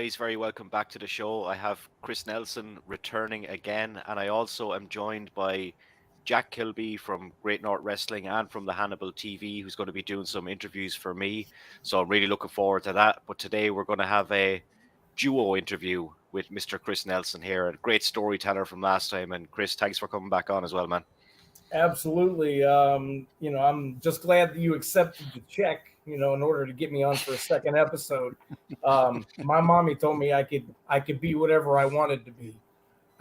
guys. Very welcome back to the show. I have Chris Nelson returning again, and I also am joined by Jack Kilby from Great North Wrestling and from the Hannibal TV, who's going to be doing some interviews for me. So I'm really looking forward to that. But today we're going to have a duo interview with Mr. Chris Nelson here, a great storyteller from last time. And Chris, thanks for coming back on as well, man. Absolutely. I'm just glad that you accepted the check, in order to get me on for a second episode. My mommy told me I could be whatever I wanted to be.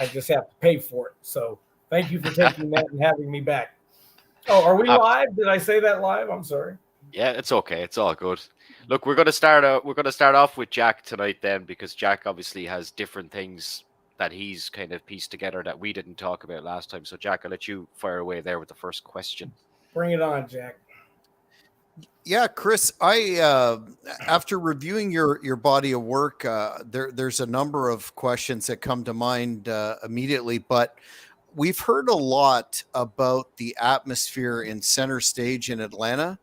I just have to pay for it. So thank you for taking that and having me back. Oh, are we live? Did I say that live? I'm sorry. Yeah, it's okay. It's all good. Look, we're going to start off with Jack tonight then, because Jack obviously has different things that he's kind of pieced together that we didn't talk about last time. So Jack, I'll let you fire away there with the first question. Bring it on, Jack. Yeah, Chris, I after reviewing your body of work, there's a number of questions that come to mind immediately, but we've heard a lot about the atmosphere in Center Stage in Atlanta,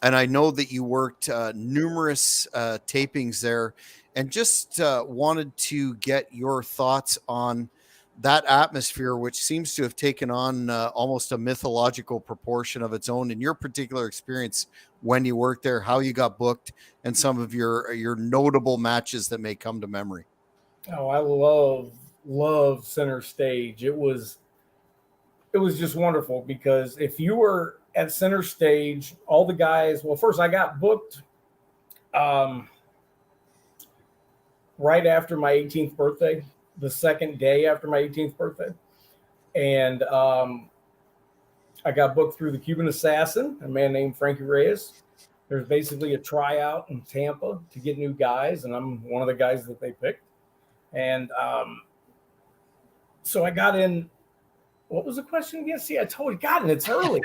and I know that you worked numerous tapings there, and just wanted to get your thoughts on that atmosphere, which seems to have taken on almost a mythological proportion of its own in your particular experience when you worked there, how you got booked, and some of your notable matches that may come to memory. Oh, I love Center Stage. It was just wonderful, because if you were at Center Stage, all the guys, well, first I got booked right after my 18th birthday, the second day after my 18th birthday. And I got booked through the Cuban Assassin, a man named Frankie Reyes. There's basically a tryout in Tampa to get new guys, and I'm one of the guys that they picked. And so I got in. What was the question again? See, I totally got in. It's early.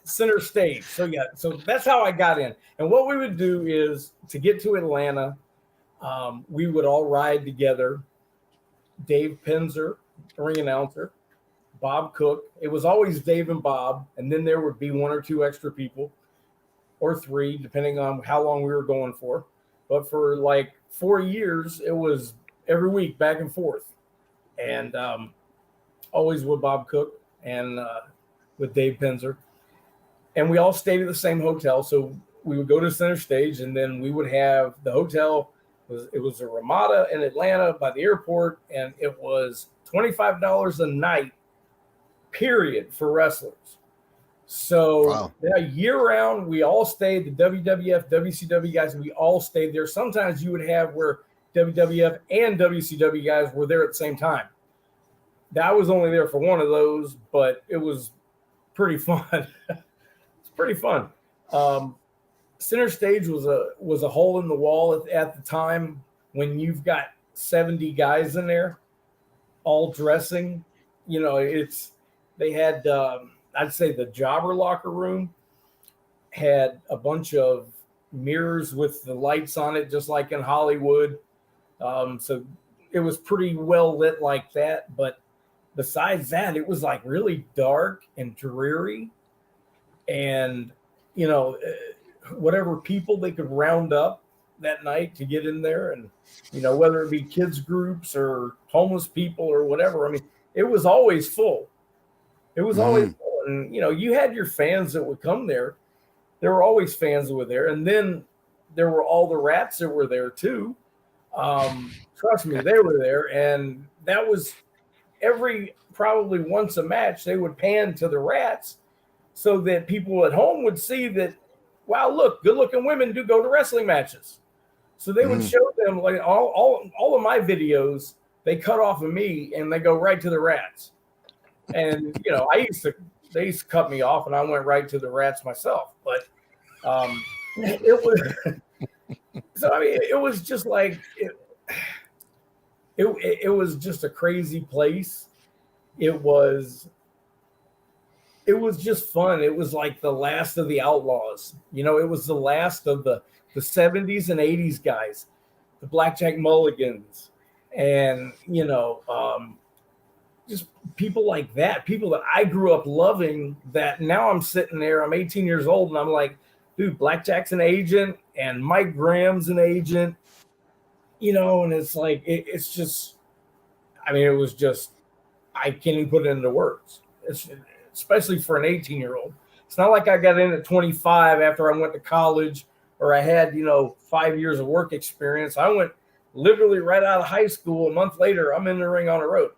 Center Stage. So yeah, so that's how I got in. And what we would do is, to get to Atlanta, we would all ride together. Dave Penzer, ring announcer, Bob Cook. It was always Dave and Bob, and then there would be one or two extra people, or three, depending on how long we were going for. But for like 4 years, it was every week, back and forth, and always with Bob Cook and with Dave Penzer. And we all stayed at the same hotel, so we would go to Center Stage, and then we would have the hotel. It was a Ramada in Atlanta by the airport, and it was $25 a night, period, for wrestlers. So Wow. Year round, we all stayed. The WWF, WCW guys, we all stayed there. Sometimes you would have where WWF and WCW guys were there at the same time. I was only there for one of those, but it was pretty fun. It's pretty fun. Center Stage was a hole in the wall at the time, when you've got 70 guys in there, all dressing. They had, I'd say the jobber locker room had a bunch of mirrors with the lights on it, just like in Hollywood. So it was pretty well lit like that. But besides that, it was like really dark and dreary, and, whatever people they could round up that night to get in there, and whether it be kids groups or homeless people or whatever, I mean, it was always full. It was always full. And you had your fans that would come there. There were always fans that were there, and then there were all the rats that were there too. Trust me, they were there, and that was probably once a match they would pan to the rats, so that people at home would see that, wow, look, good-looking women do go to wrestling matches. So they would show them, like, all of my videos, they cut off of me and they go right to the rats. And they used to cut me off, and I went right to the rats myself. But it was so. I mean, it was just like it was just a crazy place. It was just fun. It was like the last of the Outlaws. It was the last of the 70s and 80s guys, the Blackjack Mulligans, and, just people like that, people that I grew up loving, that now I'm sitting there, I'm 18 years old, and I'm like, dude, Blackjack's an agent, and Mike Graham's an agent, and it's like, it's just, I mean, it was just, I can't even put it into words. It's, especially for an 18-year-old. It's not like I got in at 25 after I went to college or I had, 5 years of work experience. I went literally right out of high school. A month later, I'm in the ring on the road.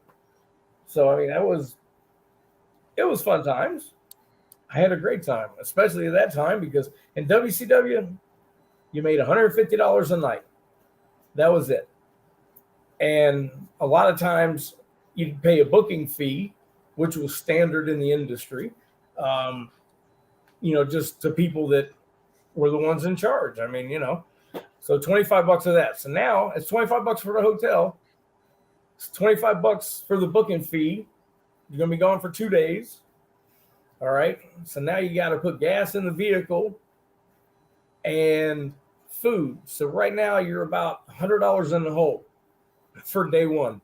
So, I mean, it was fun times. I had a great time, especially at that time, because in WCW, you made $150 a night. That was it. And a lot of times you'd pay a booking fee, which was standard in the industry, just to people that were the ones in charge. I mean, so $25 of that. So now it's $25 for the hotel. It's $25 for the booking fee. You're going to be gone for 2 days. All right. So now you got to put gas in the vehicle and food. So right now you're about $100 in the hole for day one.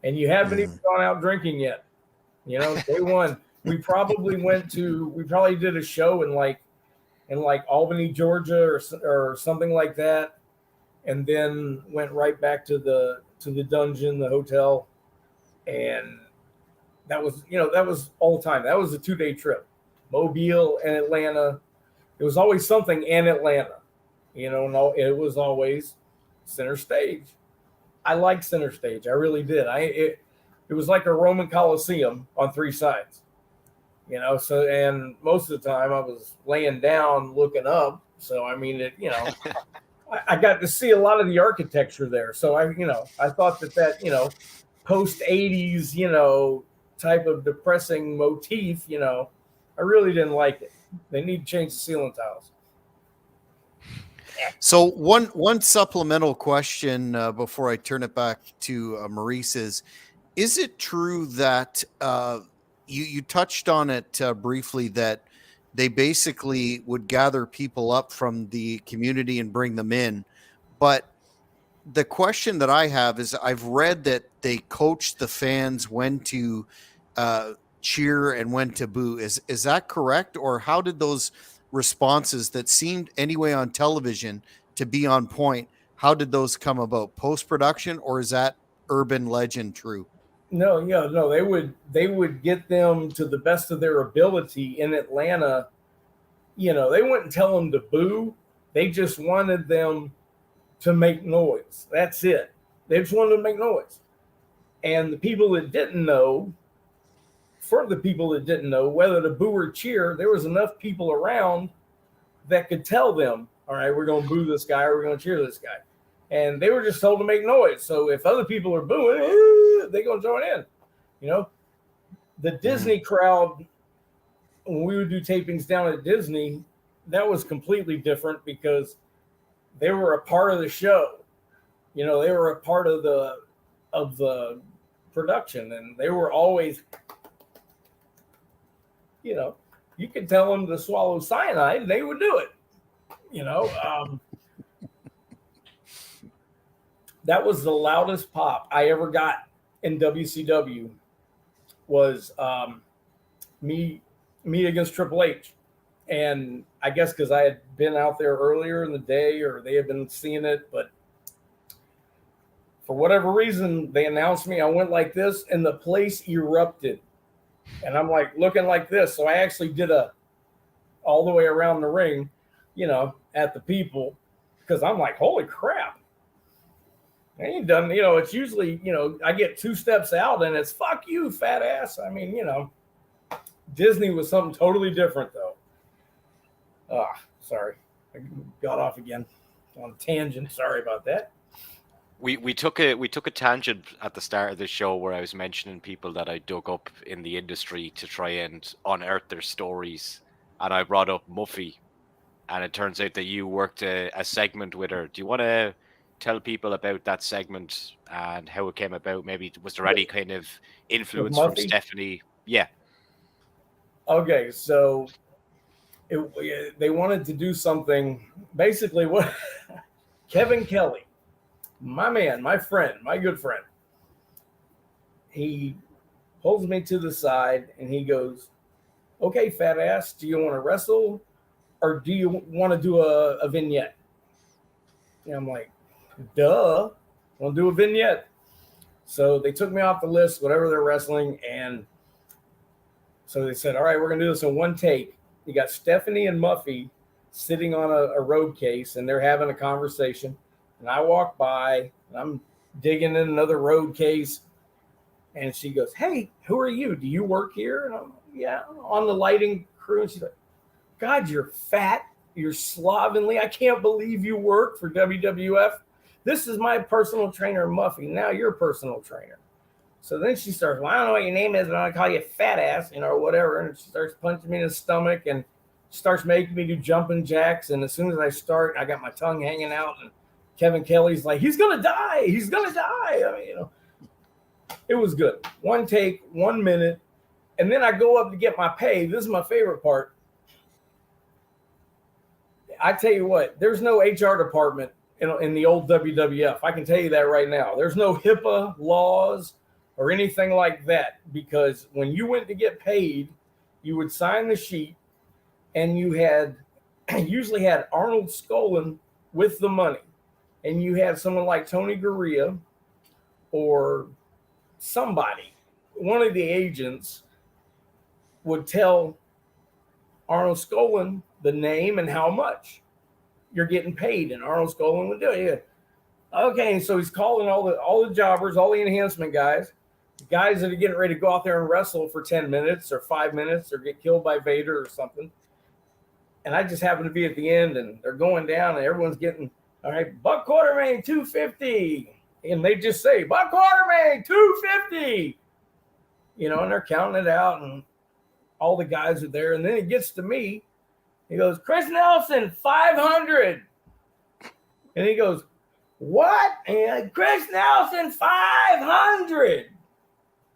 And you haven't even gone out drinking yet. Day one, we probably did a show in like Albany, Georgia or something like that. And then went right back to the dungeon, the hotel. And that was all the time. That was a 2-day trip. Mobile and Atlanta. It was always something in Atlanta. No, it was always center stage. I liked center stage. I really did. It was like a Roman Coliseum on 3 sides. So, and most of the time I was laying down looking up. So, I mean, I got to see a lot of the architecture there. So I thought that post 80s, type of depressing motif, I really didn't like it. They need to change the ceiling tiles. So one supplemental question before I turn it back to Maurice is it true that you touched on it briefly, that they basically would gather people up from the community and bring them in? But the question that I have is, I've read that they coached the fans when to cheer and when to boo. Is that correct? Or how did those responses that seemed anyway on television to be on point, how did those come about? Post-production, or is that urban legend true? No, they would get them to the best of their ability in Atlanta. They wouldn't tell them to boo. They just wanted them to make noise. That's it. They just wanted to make noise. And the people that didn't know, whether to boo or cheer, there was enough people around that could tell them, all right, we're going to boo this guy or we're going to cheer this guy. And they were just told to make noise. So if other people are booing, they're going to join in. The Disney crowd, when we would do tapings down at Disney, that was completely different because they were a part of the show. They were a part of the production, and they were always, you could tell them to swallow cyanide and they would do it. That was the loudest pop I ever got in WCW was me against Triple H. And I guess because I had been out there earlier in the day, or they had been seeing it, but for whatever reason, they announced me. I went like this and the place erupted. And I'm like looking like this. So I actually did all the way around the ring, at the people, because I'm like, holy crap. I ain't done, it's usually, I get 2 steps out and it's fuck you, fat ass. I mean, Disney was something totally different though. Sorry. I got off again on a tangent. Sorry about that. We took a tangent at the start of the show where I was mentioning people that I dug up in the industry to try and unearth their stories, and I brought up Muffy, and it turns out that you worked a segment with her. Do you want to tell people about that segment and how it came about? Maybe was there any kind of influence from Stephanie? Yeah. Okay, so they wanted to do something. Basically, what Kevin Kelly, my man, my friend, my good friend, he pulls me to the side and he goes, okay, fat ass, do you want to wrestle or do you want to do a vignette? And I'm like, duh. We'll do a vignette. So they took me off the list, whatever they're wrestling. And so they said, all right, we're going to do this in one take. You got Stephanie and Muffy sitting on a road case, and they're having a conversation. And I walk by, and I'm digging in another road case. And she goes, hey, who are you? Do you work here? And I'm, yeah, on the lighting crew. And she's like, God, you're fat. You're slovenly. I can't believe you work for WWF. This is my personal trainer, Muffy. Now you're a personal trainer. So then she starts, well, I don't know what your name is, but I'm going to call you fat ass, or whatever. And she starts punching me in the stomach and starts making me do jumping jacks. And as soon as I start, I got my tongue hanging out. And Kevin Kelly's like, he's going to die. He's going to die. I mean, it was good. One take, 1 minute. And then I go up to get my pay. This is my favorite part. I tell you what, there's no HR department in the old WWF. I can tell you that right now. There's no HIPAA laws or anything like that, because when you went to get paid, you would sign the sheet, and you usually had Arnold Skolin with the money, and you had someone like Tony Gurria or somebody, one of the agents would tell Arnold Skolin the name and how much you're getting paid, and Arnold Skolin would do it. Yeah. Okay, so he's calling all the jobbers, all the enhancement guys, the guys that are getting ready to go out there and wrestle for 10 minutes or 5 minutes or get killed by Vader or something. And I just happen to be at the end, and they're going down, and everyone's getting, all right, Buck Quartermain, $250. And they just say, Buck Quartermain, $250. And they're counting it out, and all the guys are there. And then it gets to me. He goes, Chris Nelson, $500. And he goes, what? And Chris Nelson, $500.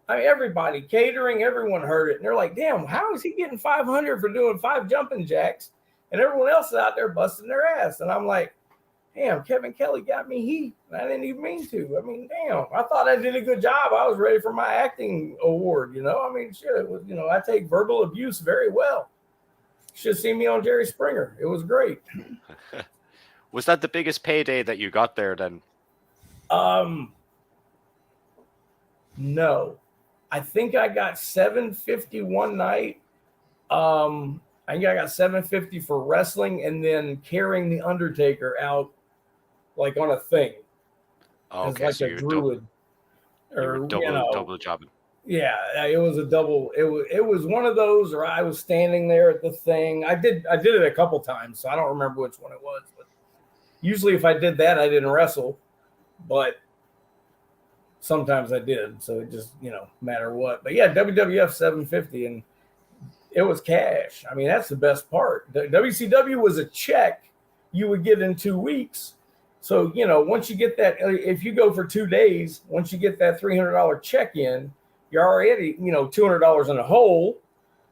I mean, everybody, catering, everyone heard it. And they're like, damn, how is he getting $500 for doing 5 jumping jacks? And everyone else is out there busting their ass. And I'm like, damn, Kevin Kelly got me heat. I didn't even mean to. I mean, damn, I thought I did a good job. I was ready for my acting award, I mean, shit, it was, I take verbal abuse very well. Should see me on Jerry Springer. It was great. Was that the biggest payday that you got there then? No. I think I got $750 one night. I think I got $750 for wrestling, and then carrying the Undertaker out like on a thing. Okay, like so a druid. Double jobbing. Yeah, it was a double. It was one of those, or I was standing there at the thing. I did it a couple times, so I don't remember which one it was. But usually, if I did that, I didn't wrestle. But sometimes I did, so it just matter what. But yeah, WWF $750, and it was cash. I mean, that's the best part. WCW was a check you would get in 2 weeks. So once you get that, if you go for 2 days, once you get that $300 check in, you're already, $200 in a hole.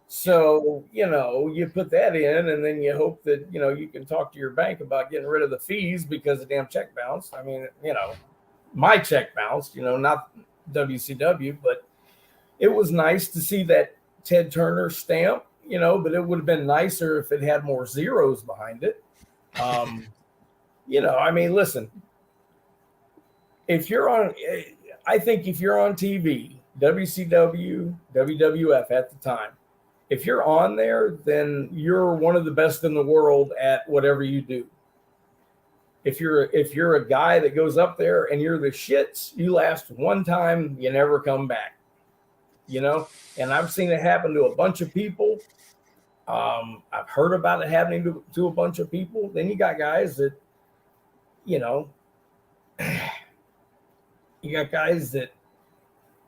So, you put that in, and then you hope that, you can talk to your bank about getting rid of the fees because the damn check bounced. I mean, my check bounced, not WCW, but it was nice to see that Ted Turner stamp, but it would have been nicer if it had more zeros behind it. I mean, listen, I think if you're on TV, WCW, WWF at the time, if you're on there, then you're one of the best in the world at whatever you do. If you're a guy that goes up there and you're the shits, you last one time, you never come back. And I've seen it happen to a bunch of people. I've heard about it happening to a bunch of people. Then you got guys that, you got guys that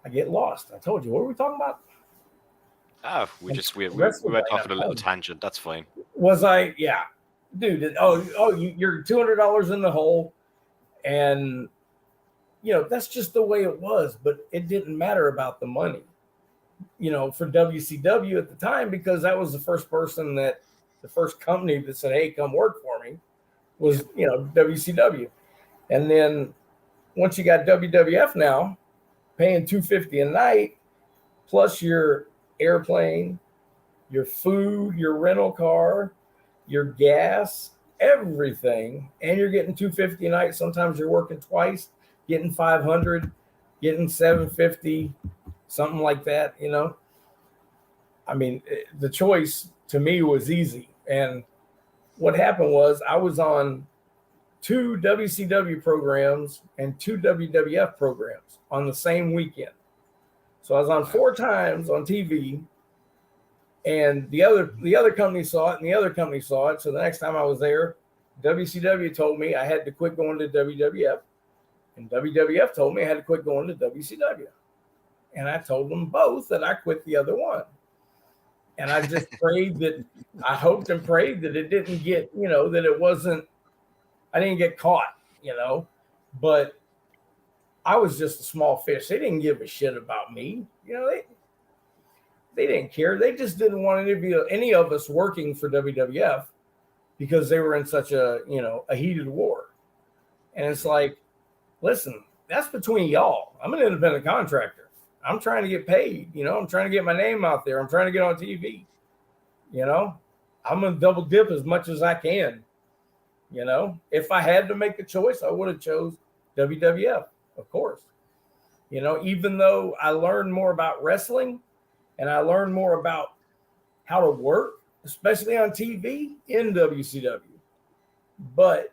I get lost. I told you, what were we talking about? We went off on a little tangent. That's fine. Was I? Yeah, dude. You're $200 in the hole, and that's just the way it was. But it didn't matter about the money, for WCW at the time, because that was the first company that said, "Hey, come work for me," was WCW, and then once you got WWF now, paying $250 a night, plus your airplane, your food, your rental car, your gas, everything, and you're getting $250 a night. Sometimes you're working twice. getting 500, getting 750, something like that, you know. I mean, the choice to me was easy. And what happened was I was on 2 WCW programs and 2 WWF programs on the same weekend. So I was on 4 times on TV, and the other company saw it, and the other company saw it. So the next time I was there, WCW told me I had to quit going to WWF, and WWF told me I had to quit going to WCW. And I told them both that I quit the other one. And I just prayed that, I hoped and prayed that it didn't get, you know, that it wasn't, I didn't get caught, you know, but I was just a small fish. They didn't give a shit about me. You know, they didn't care. They just didn't want any of us working for WWF because they were in such a, you know, a heated war. And it's like, listen, that's between y'all. I'm an independent contractor. I'm trying to get paid. You know, I'm trying to get my name out there. I'm trying to get on TV. You know, I'm going to double dip as much as I can. You know, if I had to make a choice, I would have chose WWF, of course. You know, even though I learned more about wrestling and I learned more about how to work, especially on TV in WCW. But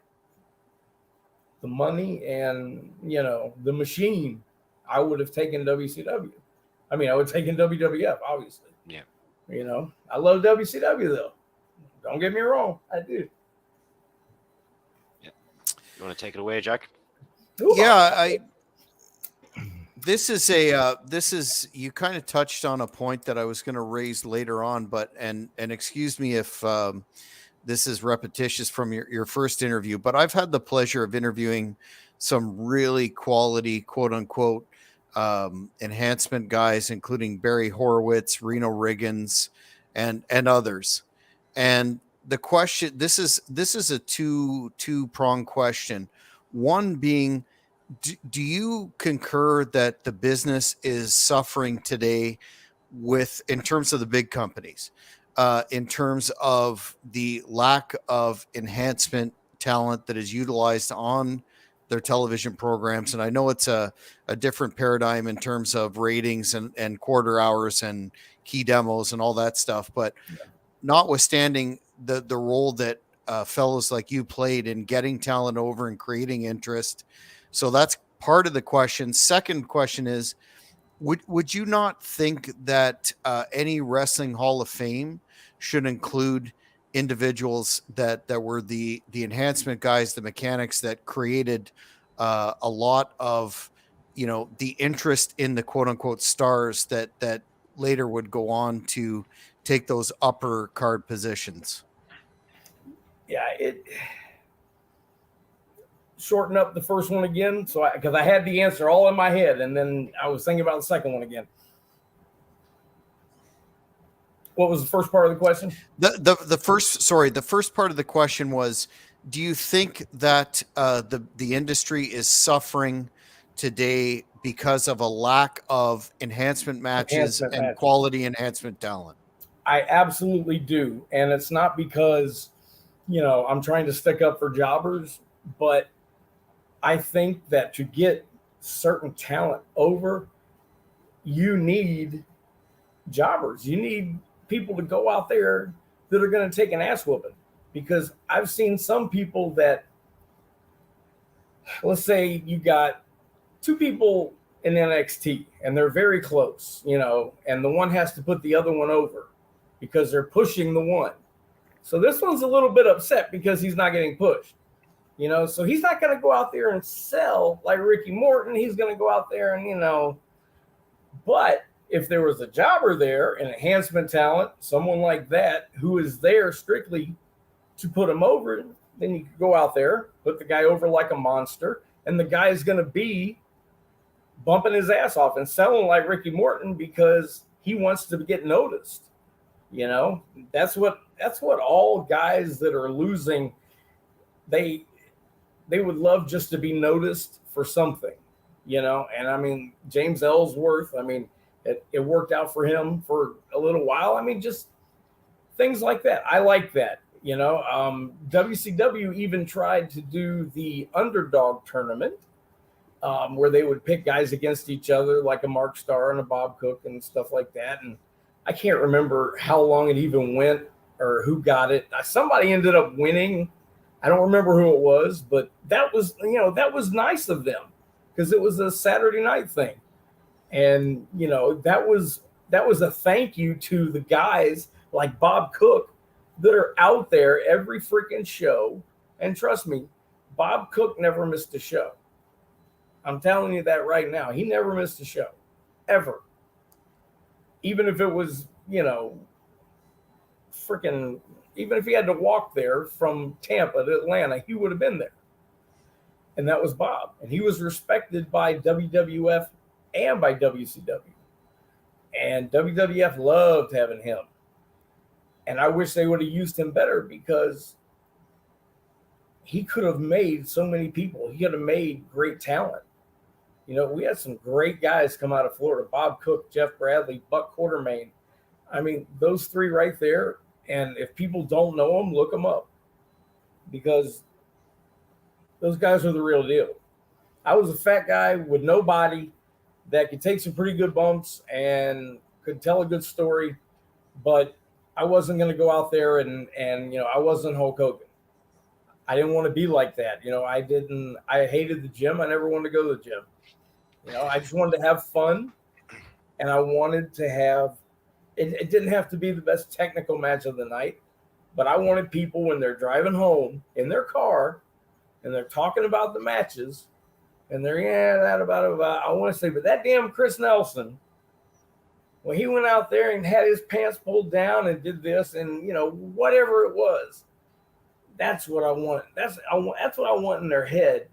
the money and, you know, the machine, I would have taken WCW. I mean, I would have taken WWF, obviously. Yeah. You know, I love WCW, though. Don't get me wrong. I do. Yeah. You want to take it away, Jack? Yeah, this is you kind of touched on a point that I was going to raise later on, but and excuse me if this is repetitious from your first interview, but I've had the pleasure of interviewing some really quality, quote unquote, enhancement guys, including Barry Horowitz, Reno Riggins, and others. And the question, this is a two-pronged question. One being, do you concur that the business is suffering today in terms of the big companies, in terms of the lack of enhancement talent that is utilized on their television programs? And I know it's a different paradigm in terms of ratings and quarter hours and key demos and all that stuff, but notwithstanding the role that fellows like you played in getting talent over and creating interest. So that's part of the question. Second question is, would you not think that any wrestling Hall of Fame should include individuals that were the enhancement guys, the mechanics that created a lot of, you know, the interest in the quote unquote stars that later would go on to take those upper card positions? Yeah, shorten up the first one again. So because I had the answer all in my head, and then I was thinking about the second one again. What was the first part of the question? The first part of the question was, do you think that the industry is suffering today because of a lack of enhancement matches and quality enhancement talent? I absolutely do. And it's not because, you know, I'm trying to stick up for jobbers, but I think that to get certain talent over, you need jobbers. You need people to go out there that are going to take an ass whooping, because I've seen some people that, let's say you got 2 people in NXT and they're very close, you know, and the one has to put the other one over because they're pushing the one. So this one's a little bit upset because he's not getting pushed, you know, so he's not going to go out there and sell like Ricky Morton. He's going to go out there and, you know, but if there was a jobber there, an enhancement talent, someone like that who is there strictly to put him over, then you could go out there, put the guy over like a monster, and the guy is going to be bumping his ass off and selling like Ricky Morton because he wants to get noticed. You know, that's what all guys that are losing, they would love just to be noticed for something, you know. And I mean, James Ellsworth, I mean, it worked out for him for a little while. I mean, just things like that. I like that, you know. WCW even tried to do the underdog tournament, where they would pick guys against each other, like a Mark Starr and a Bob Cook and stuff like that. And I can't remember how long it even went or who got it. Somebody ended up winning. I don't remember who it was, but that was, that was nice of them because it was a Saturday night thing. And, that was a thank you to the guys like Bob Cook that are out there every freaking show. And trust me, Bob Cook never missed a show. I'm telling you that right now. He never missed a show, ever. Even if it was, even if he had to walk there from Tampa to Atlanta, he would have been there. And that was Bob. And he was respected by WWF and by WCW. And WWF loved having him. And I wish they would have used him better because he could have made so many people. He could have made great talent. We had some great guys come out of Florida. Bob Cook, Jeff Bradley, Buck Quartermain. I mean, those three right there. And if people don't know them, look them up. Because those guys are the real deal. I was a fat guy with no body that could take some pretty good bumps and could tell a good story. But I wasn't going to go out there and I wasn't Hulk Hogan. I didn't want to be like that. I hated the gym. I never wanted to go to the gym. I just wanted to have fun, and I wanted to have it didn't have to be the best technical match of the night, but I wanted people when they're driving home in their car and they're talking about the matches and they're I want to say, but that damn Chris Nelson, when he went out there and had his pants pulled down and did this and whatever it was, that's what I want. That's what I want in their head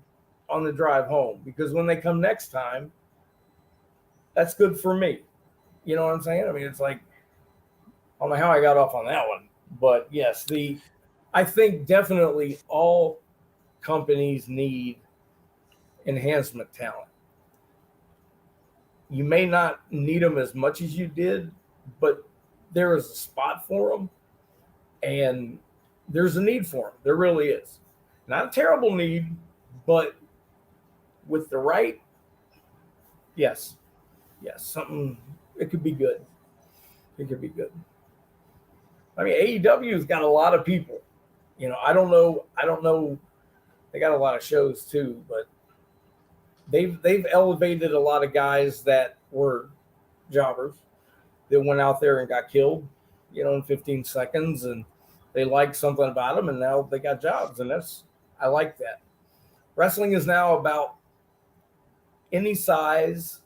on the drive home, because when they come next time, that's good for me. You know what I'm saying? I mean, it's like, I don't know how I got off on that one, but yes, I think definitely all companies need enhancement talent. You may not need them as much as you did, but there is a spot for them, and there's a need for them. There really is. Not a terrible need, but with the right, yes, something, it could be good. It could be good. I mean, AEW's got a lot of people. I don't know. They got a lot of shows too, but they've elevated a lot of guys that were jobbers that went out there and got killed, in 15 seconds, and they liked something about them, and now they got jobs, and I like that. Wrestling is now about any size,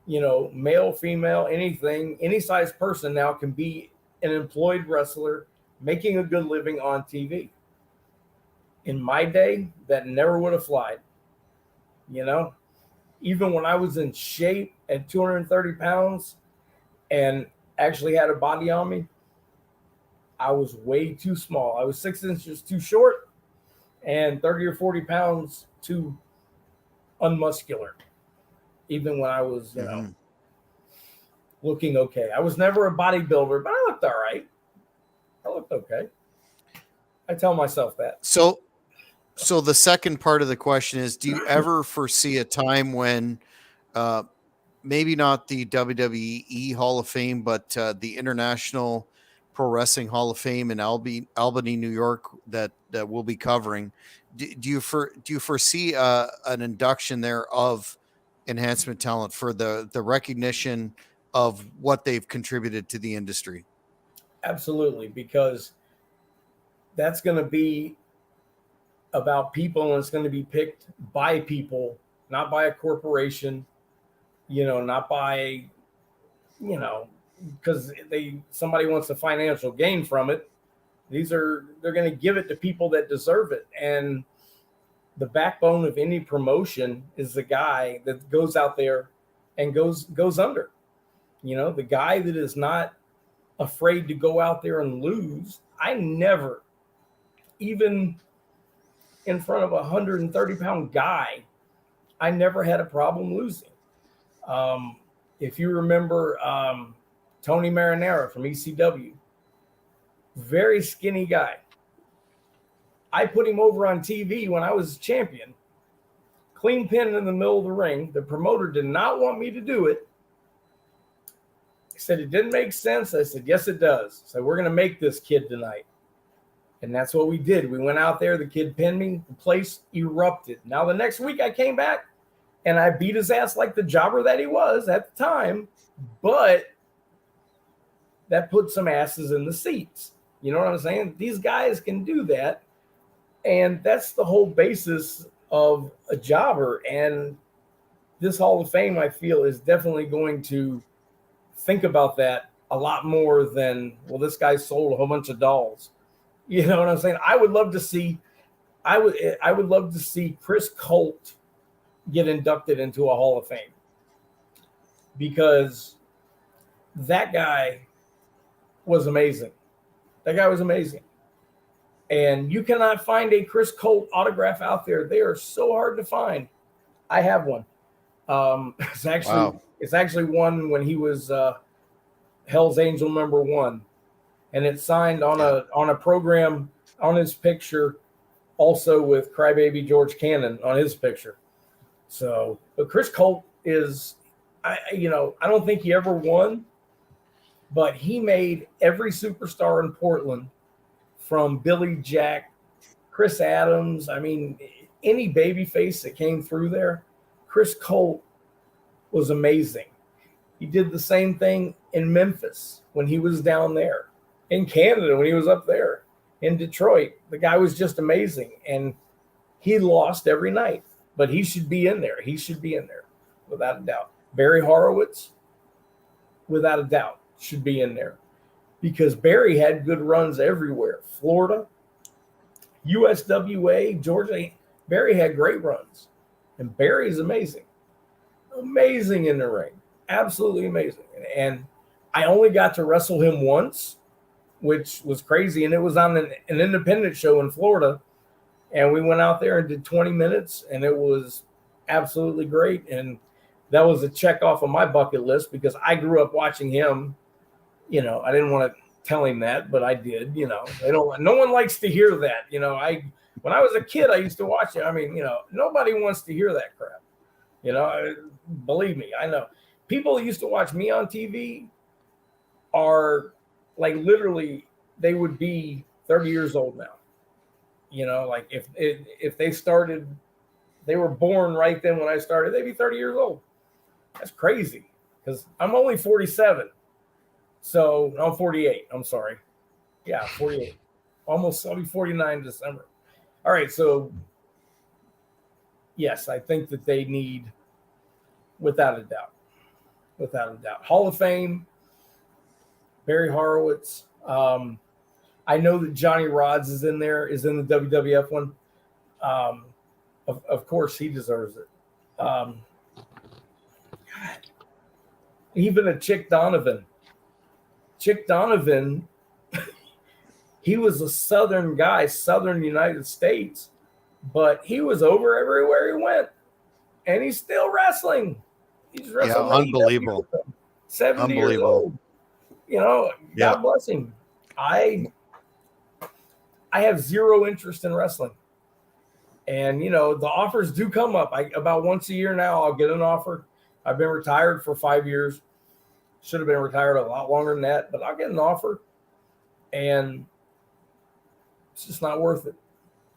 male, female, anything, any size person now can be an employed wrestler making a good living on TV. In my day, that never would have flied. Even when I was in shape at 230 pounds and actually had a body on me, I was way too small. I was 6 inches too short and 30 or 40 pounds too unmuscular. Even when I was, looking okay. I was never a bodybuilder, but I looked all right. I looked okay. I tell myself that. So the second part of the question is, do you ever foresee a time when maybe not the WWE Hall of Fame, but the International Pro Wrestling Hall of Fame in Albany, New York, that we'll be covering? Do you foresee an induction there of enhancement talent for the recognition of what they've contributed to the industry? Absolutely, because that's going to be about people, and it's going to be picked by people, not by a corporation, not by, because somebody wants a financial gain from it. They're going to give it to people that deserve it. And the backbone of any promotion is the guy that goes out there and goes under. The guy that is not afraid to go out there and lose. I never, even in front of a 130-pound guy, I never had a problem losing. If you remember Tony Marinara from ECW, very skinny guy. I put him over on TV when I was champion clean pin in the middle of the ring. The promoter did not want me to do it. He said it didn't make sense. I said, yes, it does. So we're going to make this kid tonight. And that's what we did. We went out there. The kid pinned me. The place erupted. Now, the next week I came back and I beat his ass like the jobber that he was at the time. But that put some asses in the seats. You know what I'm saying? These guys can do that. And that's the whole basis of a jobber. And this Hall of Fame, I feel, is definitely going to think about that a lot more than, well, this guy sold a whole bunch of dolls. You know what I'm saying? I would love to see Chris Colt get inducted into a Hall of Fame, because that guy was amazing. That guy was amazing. And you cannot find a Chris Colt autograph out there. They are so hard to find. I have one. It's actually one when he was Hell's Angel #1, and it's signed on a program on his picture, also with Crybaby George Cannon on his picture. So, but Chris Colt is, I don't think he ever won, but he made every superstar in Portland, from Billy Jack, Chris Adams, I mean, any babyface that came through there, Chris Colt was amazing. He did the same thing in Memphis when he was down there, in Canada when he was up there, in Detroit. The guy was just amazing, and he lost every night, but he should be in there. He should be in there, without a doubt. Barry Horowitz, without a doubt, should be in there, because Barry had good runs everywhere. Florida, USWA, Georgia. Barry had great runs. And Barry's amazing. Amazing in the ring. Absolutely amazing. And I only got to wrestle him once, which was crazy. And it was on an independent show in Florida. And we went out there and did 20 minutes. And it was absolutely great. And that was a check off of my bucket list, because I grew up watching him. I didn't want to tell him that, but I did. No one likes to hear that. When I was a kid, I used to watch it. I mean, nobody wants to hear that crap. Believe me, I know. People who used to watch me on TV are like, literally, they would be 30 years old now. Like if they started, they were born right then when I started, they'd be 30 years old. That's crazy, because I'm only 47. So I'm 48. I'm sorry. Yeah, 48. I'll be 49 in December. All right. So yes, I think that they need, without a doubt, Hall of Fame, Barry Horowitz. I know that Johnny Rods is in there, is in the WWF one. Of course, he deserves it. Even a Chick Donovan. He was a Southern guy, Southern United States, but he was over everywhere he went, and he's still wrestling. He's wrestling. Unbelievable. 70 years old. God bless him. I have zero interest in wrestling. And, the offers do come up. About once a year now, I'll get an offer. I've been retired for 5 years. Should have been retired a lot longer than that, but I'll get an offer, and it's just not worth it.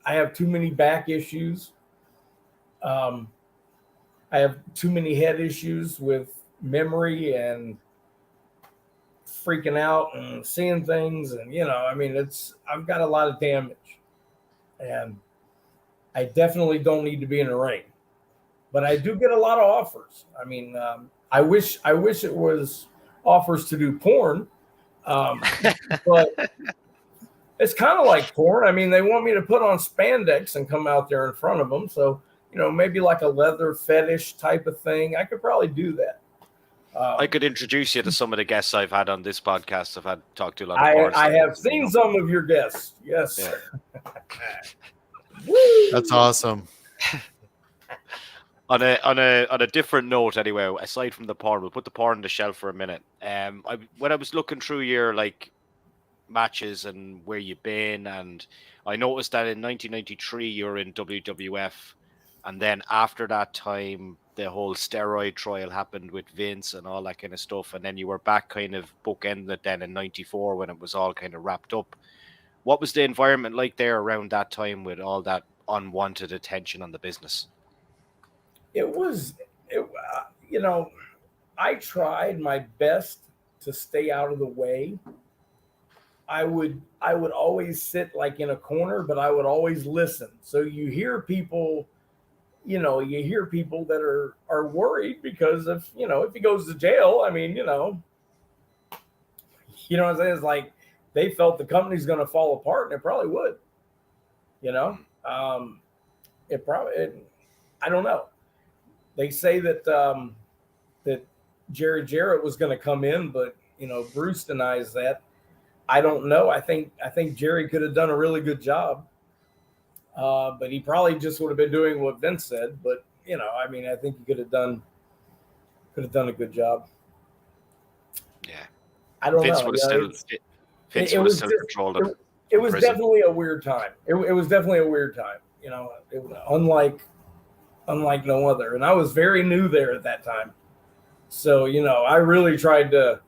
I have too many back issues. I have too many head issues with memory and freaking out and seeing things. And, I've got a lot of damage, and I definitely don't need to be in the ring, but I do get a lot of offers. I mean, I wish it was offers to do porn, but it's kind of like porn. I mean, they want me to put on spandex and come out there in front of them. So, maybe like a leather fetish type of thing. I could probably do that. I could introduce you to some of the guests I've had on this podcast. I've had talked to a lot of porn I stars, have seen some of your guests. Yes. Yeah. That's awesome. On a different note, anyway, aside from the porn, we'll put the porn on the shelf for a minute. When I was looking through your matches and where you've been, and I noticed that in 1993 you were in WWF And then after that time, the whole steroid trial happened with Vince and all that kind of stuff. And then you were back kind of bookended then in 94 when it was all kind of wrapped up. What was the environment like there around that time with all that unwanted attention on the business? It was, you know, I tried my best to stay out of the way. I would always sit like in a corner, but I would always listen. So you hear people, you hear people that are worried because if he goes to jail, I mean, you know what I'm saying? It's like they felt the company's going to fall apart, and it probably would. It probably. I don't know. They say that that Jerry Jarrett was going to come in, but Bruce denies that. I don't know. I think Jerry could have done a really good job, but he probably just would have been doing what Vince said. But I mean, I think he could have done a good job. Yeah, I don't Vince know. Would have still, Vince would have still controlled it. It was definitely a weird time. It was definitely a weird time. It was unlike no other. And I was very new there at that time, so I really tried to,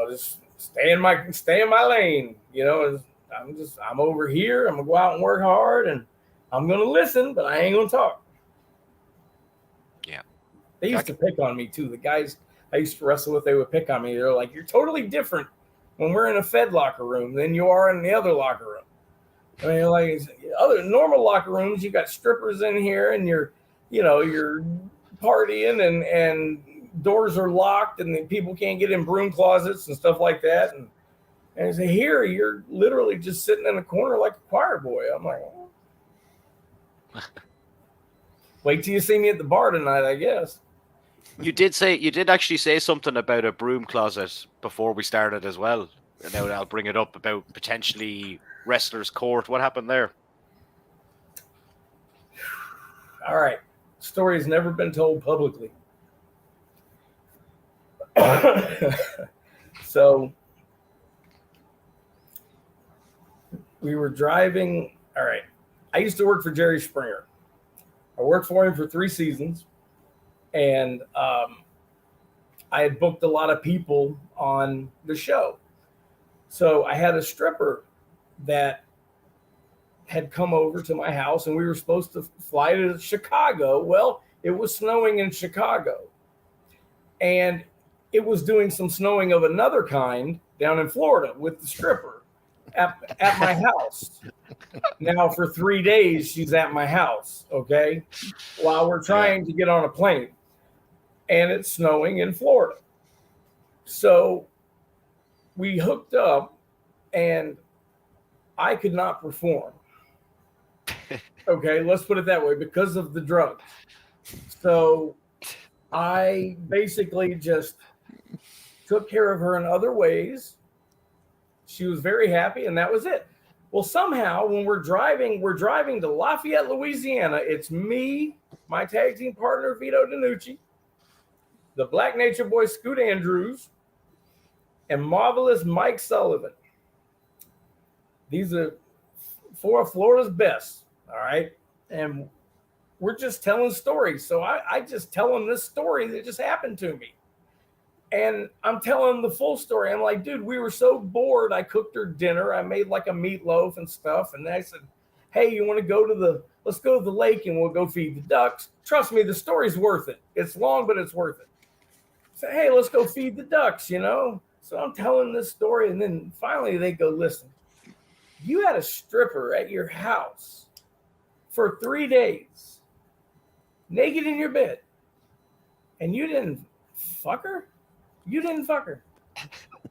just stay in my lane. I'm over here. I'm gonna go out and work hard, and I'm gonna listen, but I ain't gonna talk. Yeah, they used to pick on me too. The guys I used to wrestle with, they would pick on me. They're like, "You're totally different when we're in a Fed locker room than you are in the other locker room." I mean, like other normal locker rooms, you got strippers in here, and you're partying, and doors are locked, and then people can't get in broom closets and stuff like that. And I say, here, you're literally just sitting in a corner like a choir boy. I'm like, oh. Wait till you see me at the bar tonight, I guess. You did actually say something about a broom closet before we started as well. And now I'll bring it up about potentially wrestlers' court. What happened there? All right. Story has never been told publicly. So we were driving. All right. I used to work for Jerry Springer. I worked for him for 3 seasons. And I had booked a lot of people on the show. So I had a stripper that had come over to my house, and we were supposed to fly to Chicago. Well, it was snowing in Chicago. And it was doing some snowing of another kind down in Florida with the stripper at my house. Now for 3 days, she's at my house, okay, while we're trying to get on a plane. And it's snowing in Florida. So we hooked up, and I could not perform. Okay, let's put it that way, because of the drugs. So I basically just took care of her in other ways. She was very happy, and that was it. Well, somehow when we're driving to Lafayette, Louisiana. It's me, my tag team partner, Vito DiNucci, the Black Nature Boy, Scoot Andrews, and Marvelous Mike Sullivan. These are 4 of Florida's best, all right? And we're just telling stories. So I just tell them this story that just happened to me. And I'm telling them the full story. I'm like, dude, we were so bored. I cooked her dinner. I made like a meatloaf and stuff. And I said, hey, you want to let's go to the lake and we'll go feed the ducks. Trust me, the story's worth it. It's long, but it's worth it. So, hey, let's go feed the ducks, So I'm telling this story. And then finally they go, listen, you had a stripper at your house for 3 days, naked in your bed, and you didn't fuck her? You didn't fuck her.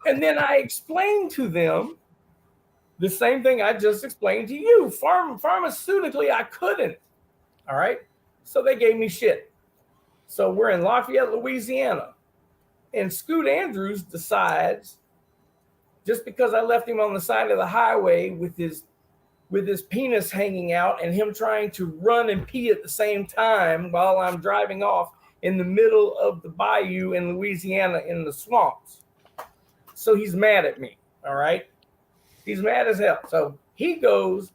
And then I explained to them the same thing I just explained to you. Pharmaceutically, I couldn't. All right? So they gave me shit. So we're in Lafayette, Louisiana. And Scoot Andrews decides, just because I left him on the side of the highway with his penis hanging out and him trying to run and pee at the same time while I'm driving off in the middle of the bayou in Louisiana in the swamps. So he's mad at me, all right? He's mad as hell. So he goes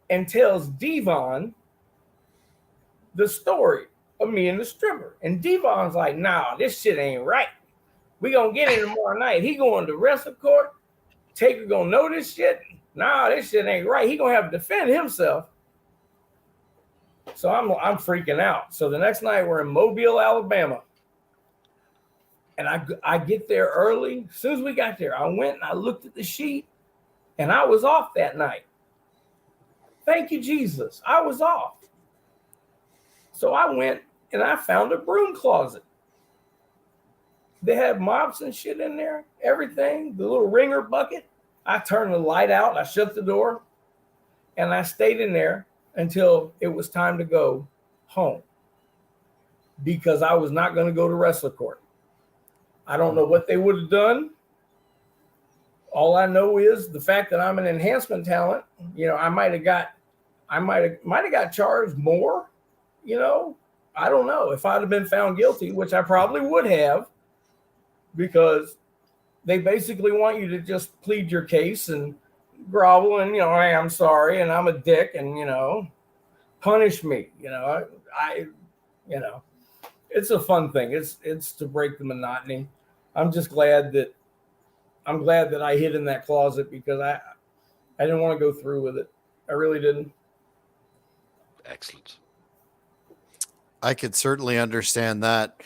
and tells Devon the story of me and the stripper. And Devon's like, nah, this shit ain't right. We gonna get him tomorrow night. He going to wrestle court. Taker gonna know this shit. Nah, this shit ain't right. He gonna have to defend himself. So I'm freaking out. So the next night we're in Mobile, Alabama. And I get there early. As soon as we got there, I went and I looked at the sheet and I was off that night. Thank you, Jesus. I was off. So I went and I found a broom closet. They had mops and shit in there, everything, the little ringer bucket. I turned the light out, I shut the door, and I stayed in there until it was time to go home because I was not going to go to wrestler court. I don't know what they would have done. All I know is the fact that I'm an enhancement talent, you know, I might have got charged more, you know. I don't know if I'd have been found guilty, which I probably would have, because they basically want you to just plead your case and grovel and, you know, hey, I'm sorry and I'm a dick and, you know, punish me. You know, I you know, it's a fun thing. It's to break the monotony. I'm glad that I hid in that closet because I didn't want to go through with it. I really didn't. Excellent. I could certainly understand that.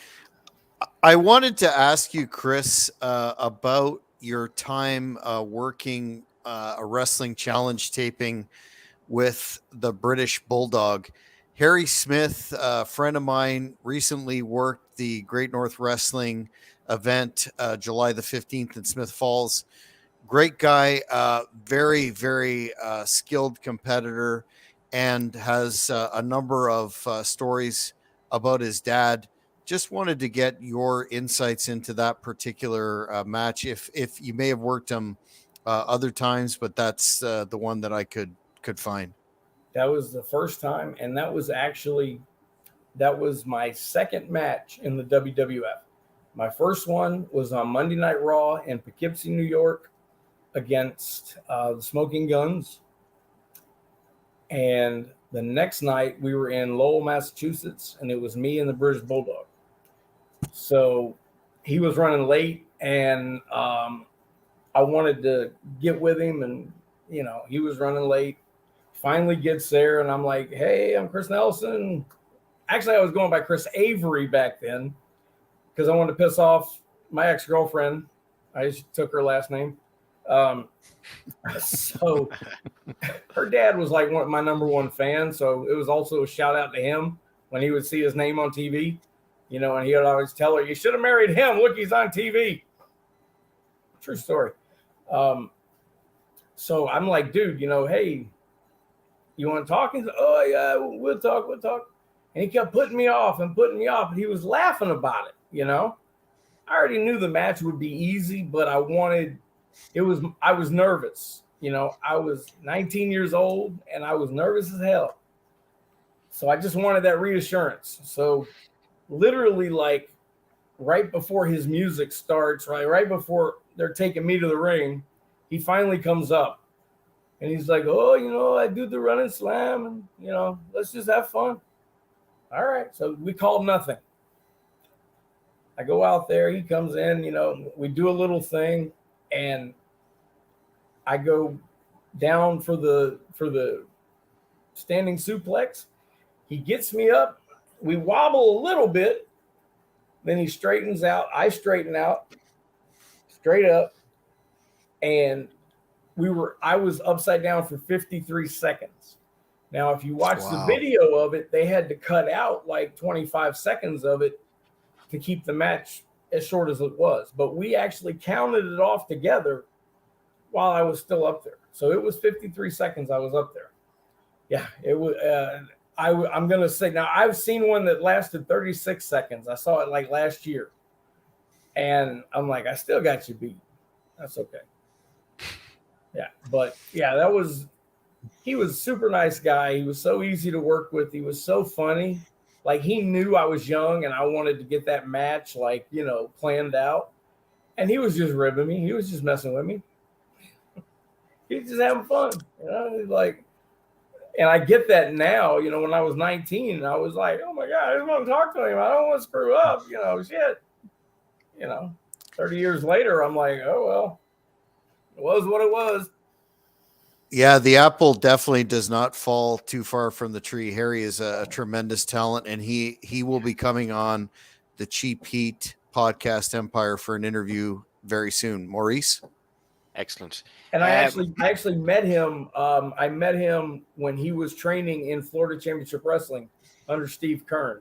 I wanted to ask you, Chris, about your time working a wrestling challenge taping with the British Bulldog. Harry Smith, a friend of mine, recently worked the Great North Wrestling event, July the 15th in Smith Falls. Great guy, very, very skilled competitor, and has a number of stories about his dad. Just wanted to get your insights into that particular match. If you may have worked him other times, but that's the one that I could find. That was the first time, and that was my second match in the WWF. My first one was on Monday Night Raw in Poughkeepsie, New York, against the Smoking Guns. And the next night we were in Lowell, Massachusetts, and it was me and the British Bulldog. So he was running late, and I wanted to get with him, and, you know, he was running late. Finally gets there, and I'm like, hey, I'm Chris Nelson. Actually, I was going by Chris Avery back then because I wanted to piss off my ex-girlfriend. I just took her last name. So her dad was like my number one fan. So it was also a shout out to him when he would see his name on TV, you know, and he would always tell her, you should have married him. Look, he's on TV. True story. So I'm like, dude, you know, hey, you want to talk? He's like, oh yeah, we'll talk. And he kept putting me off. And he was laughing about it, you know. I already knew the match would be easy, but I was nervous. You know, I was 19 years old and I was nervous as hell. So I just wanted that reassurance. So literally, like, right before his music starts, right before they're taking me to the ring, he finally comes up and he's like, oh, you know, I do the running slam and, you know, let's just have fun. All right. So we called nothing. I go out there, he comes in, you know, we do a little thing, and I go down for the standing suplex. He gets me up. We wobble a little bit. Then he straightens out. I straighten out straight up. And I was upside down for 53 seconds. Now, if you watch the video of it, they had to cut out like 25 seconds of it to keep the match as short as it was. But we actually counted it off together while I was still up there. So it was 53 seconds I was up there. Yeah, it was. I'm going to say, now I've seen one that lasted 36 seconds. I saw it like last year. And I'm like, I still got you beat. That's okay. Yeah, but yeah, he was a super nice guy. He was so easy to work with. He was so funny. Like, he knew I was young and I wanted to get that match, like, you know, planned out. And he was just ribbing me. He was just messing with me. He was just having fun. You know, like, And I get that now, when I was 19, I was like, oh my God, I just want to talk to him. I don't want to screw up, shit. 30 years later, I'm like, oh, well, it was what it was. Yeah, the apple definitely does not fall too far from the tree. Harry is a tremendous talent, and he will be coming on the Cheap Heat podcast empire for an interview very soon. Maurice? Excellent. And I actually met him. I met him when he was training in Florida Championship Wrestling under Steve Kern.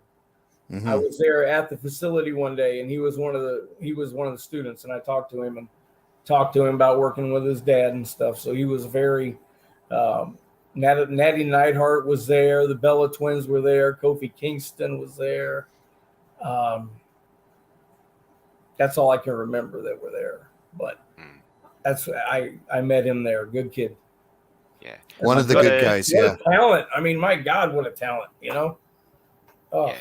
Mm-hmm. I was there at the facility one day, and he was one of the students, and I talked to him about working with his dad and stuff. So he was very. Natty Neidhart was there. The Bella Twins were there. Kofi Kingston was there. That's all I can remember that were there, but. That's I met him there. Good kid. Yeah. One of the good guys. What a talent. I mean, my God, what a talent, Oh. Yeah,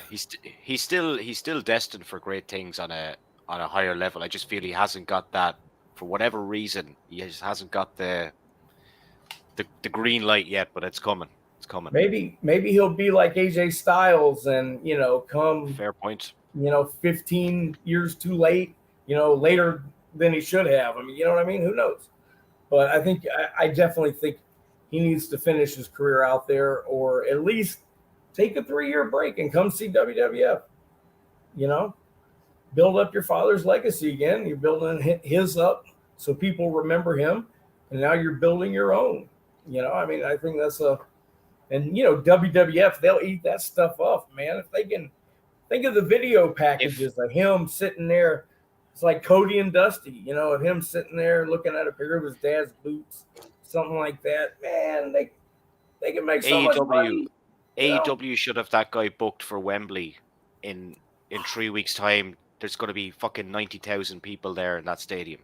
he's still destined for great things on a higher level. I just feel he hasn't got that for whatever reason. He just hasn't got the green light yet, but it's coming. It's coming. Maybe he'll be like AJ Styles and, come fair point. 15 years too late, later than he should have. I mean, you know what I mean? Who knows? But I definitely think he needs to finish his career out there, or at least take a 3-year break and come see WWF. Build up your father's legacy again. You're building his up so people remember him, and now you're building your own. I mean, I think that's WWF, they'll eat that stuff up, man. If they can think of the video packages of him sitting there. It's like Cody and Dusty, of him sitting there looking at a pair of his dad's boots, something like that. Man, they can make so much money. AEW should have that guy booked for Wembley in 3 weeks' time. There's going to be fucking 90,000 people there in that stadium.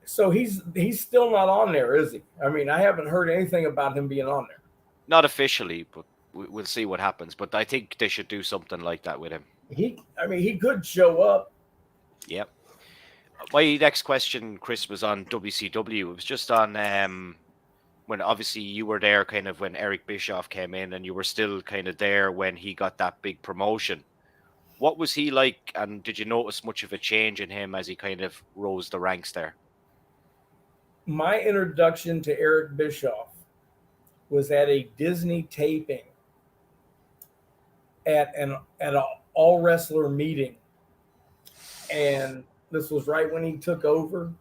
So he's still not on there, is he? I mean, I haven't heard anything about him being on there. Not officially, but we'll see what happens. But I think they should do something like that with him. He could show up. Yep. My next question, Chris, was on WCW. It was just on when obviously you were there kind of when Eric Bischoff came in, and you were still kind of there when he got that big promotion. What was he like, and did you notice much of a change in him as he kind of rose the ranks there? My introduction to Eric Bischoff was at a Disney taping at an all wrestler meeting, and this was right when he took over.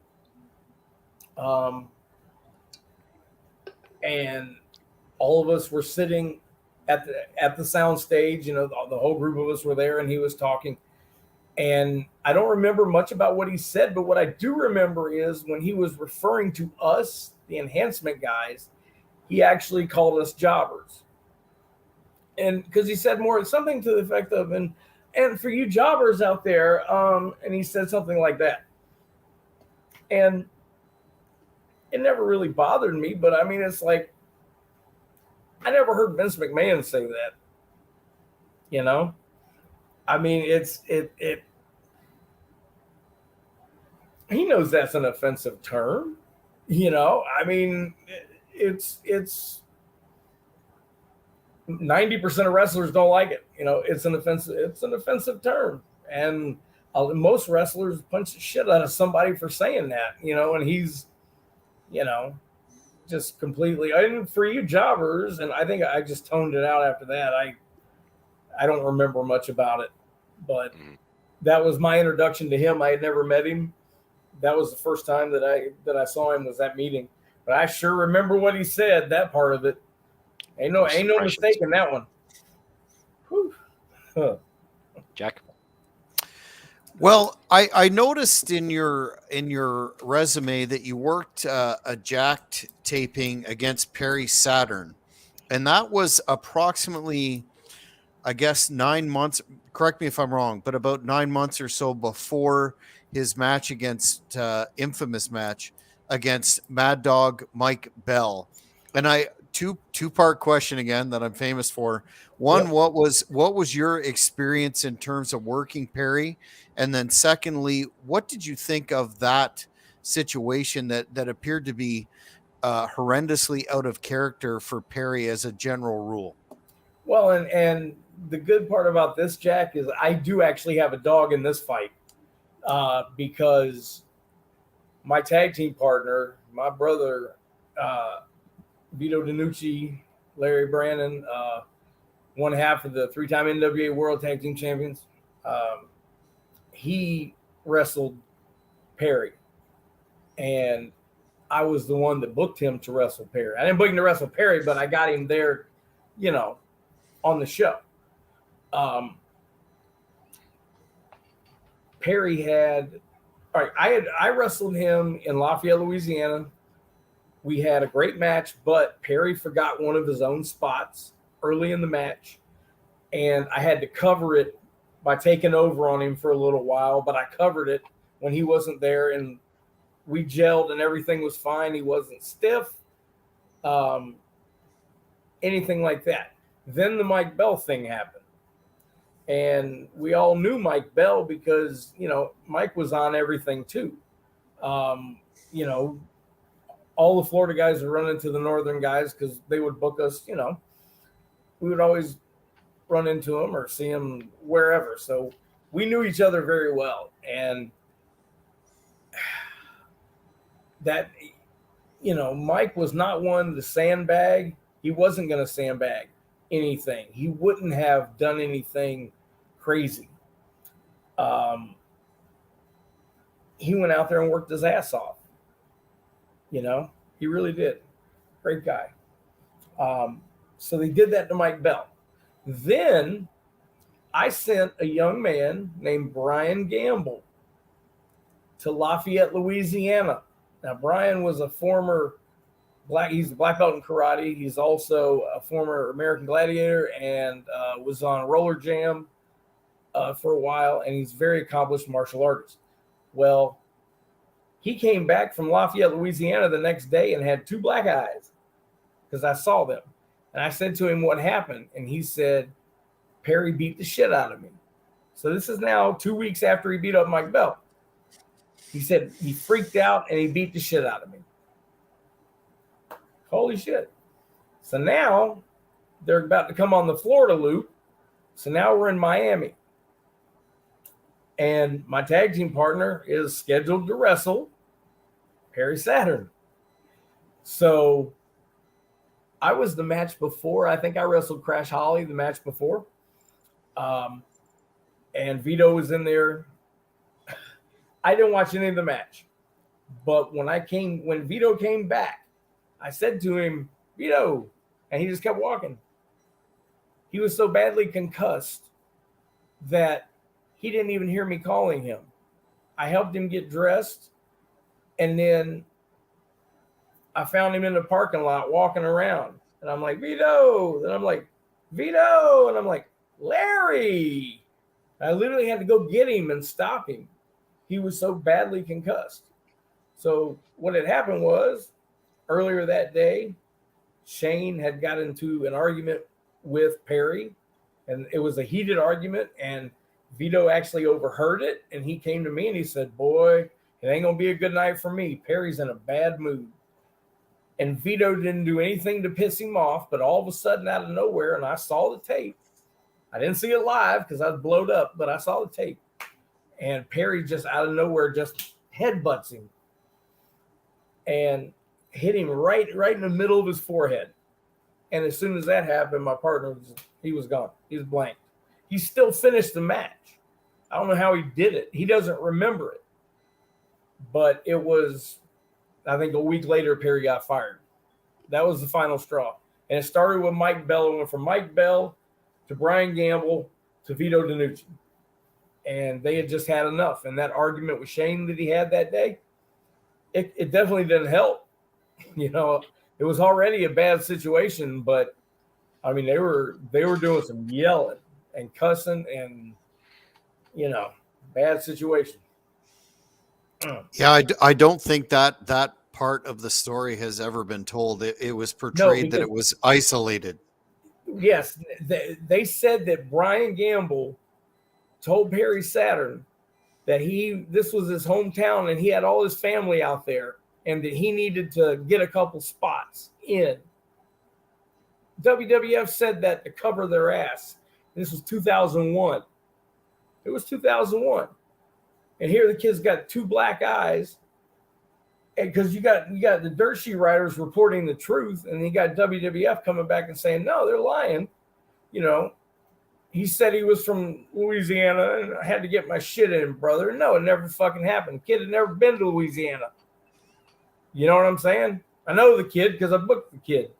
And all of us were sitting at the sound stage, the whole group of us were there, and he was talking. And I don't remember much about what he said, but what I do remember is when he was referring to us, the enhancement guys, he actually called us jobbers. And because he said something to the effect of, and for you jobbers out there, and he said something like that. And it never really bothered me, but I mean, it's like, I never heard Vince McMahon say that. I mean, he knows that's an offensive term. I mean, it's 90% of wrestlers don't like it. It's an offensive term. And most wrestlers punch the shit out of somebody for saying that, and he's, just completely, and for you jobbers, and I think I just toned it out after that. I don't remember much about it, but that was my introduction to him. I had never met him. That was the first time that I saw him, was that meeting. But I sure remember what he said, that part of it. Ain't no mistake in that one. Whew. Huh. Jack? Well, I noticed in your resume that you worked a Jacked taping against Perry Saturn, and that was approximately, I guess, 9 months. Correct me if I'm wrong, but about 9 months or so before his match against infamous match against Mad Dog Mike Bell. And two-part question again that I'm famous for. One, yep. What was your experience in terms of working Perry? And then secondly, what did you think of that situation that appeared to be horrendously out of character for Perry as a general rule. Well, and the good part about this, Jack, is I do actually have a dog in this fight because my tag team partner, my brother, Vito DiNucci, Larry Brandon, one half of the 3-time NWA World Tag Team Champions, he wrestled Perry. And I was the one that booked him to wrestle Perry. I didn't book him to wrestle Perry, but I got him there, on the show. Perry I wrestled him in Lafayette, Louisiana. We had a great match, but Perry forgot one of his own spots early in the match, and I had to cover it by taking over on him for a little while, but I covered it when he wasn't there, and we gelled and everything was fine. He wasn't stiff, anything like that. Then the Mike Bell thing happened. And we all knew Mike Bell because, Mike was on everything too. All the Florida guys would run into the Northern guys because they would book us, we would always run into them or see them wherever. So we knew each other very well. And that, Mike was not one to sandbag. He wasn't going to sandbag anything. He wouldn't have done anything crazy. He went out there and worked his ass off. He really did. Great guy. So they did that to Mike Bell. Then I sent a young man named Brian Gamble to Lafayette, Louisiana. Now, Brian was a former he's a black belt in karate. He's also a former American Gladiator and was on Roller Jam for a while, and he's a very accomplished martial artist. Well, he came back from Lafayette, Louisiana the next day and had 2 black eyes because I saw them. And I said to him what happened, and he said, Perry beat the shit out of me. So this is now 2 weeks after he beat up Mike Bell. He said he freaked out and he beat the shit out of me. Holy shit. So now they're about to come on the Florida loop. So now we're in Miami. And my tag team partner is scheduled to wrestle Perry Saturn. So I was the match before. I think I wrestled Crash Holly the match before. And Vito was in there. I didn't watch any of the match. But when Vito came back, I said to him, Vito, and he just kept walking. He was so badly concussed that he didn't even hear me calling him. I helped him get dressed, and then I found him in the parking lot walking around. And I'm like, Vito. And I'm like, Vito. And I'm like, Larry. I literally had to go get him and stop him. He was so badly concussed. So what had happened was, earlier that day, Shane had got into an argument with Perry, and it was a heated argument, and Vito actually overheard it, and he came to me and he said, boy, it ain't going to be a good night for me. Perry's in a bad mood. And Vito didn't do anything to piss him off, but all of a sudden, out of nowhere, and I saw the tape. I didn't see it live because I was blowed up, but I saw the tape. And Perry just out of nowhere just headbutts him and hit him right in the middle of his forehead. And as soon as that happened, my partner, he was gone. He was blank. He still finished the match. I don't know how he did it. He doesn't remember it. But it was, I think a week later, Perry got fired. That was the final straw. And it started with Mike Bell. It went from Mike Bell to Brian Gamble to Vito DiNucci. And they had just had enough. And that argument with Shane that he had that day, it definitely didn't help. It was already a bad situation, but I mean, they were doing some yelling and cussing and, bad situation. Yeah, I don't think that part of the story has ever been told. It was portrayed that it was isolated. Yes, they said that Brian Gamble told Perry Saturn that this was his hometown and he had all his family out there, and that he needed to get a couple spots in. WWF said that to cover their ass. This was 2001. It was 2001. And here the kid's got 2 black eyes. And because you got the dirt sheet writers reporting the truth, and you got WWF coming back and saying, no, they're lying. You know, he said he was from Louisiana and I had to get my shit in, brother. No, it never fucking happened. The kid had never been to Louisiana. You know what I'm saying? I know the kid because I booked the kid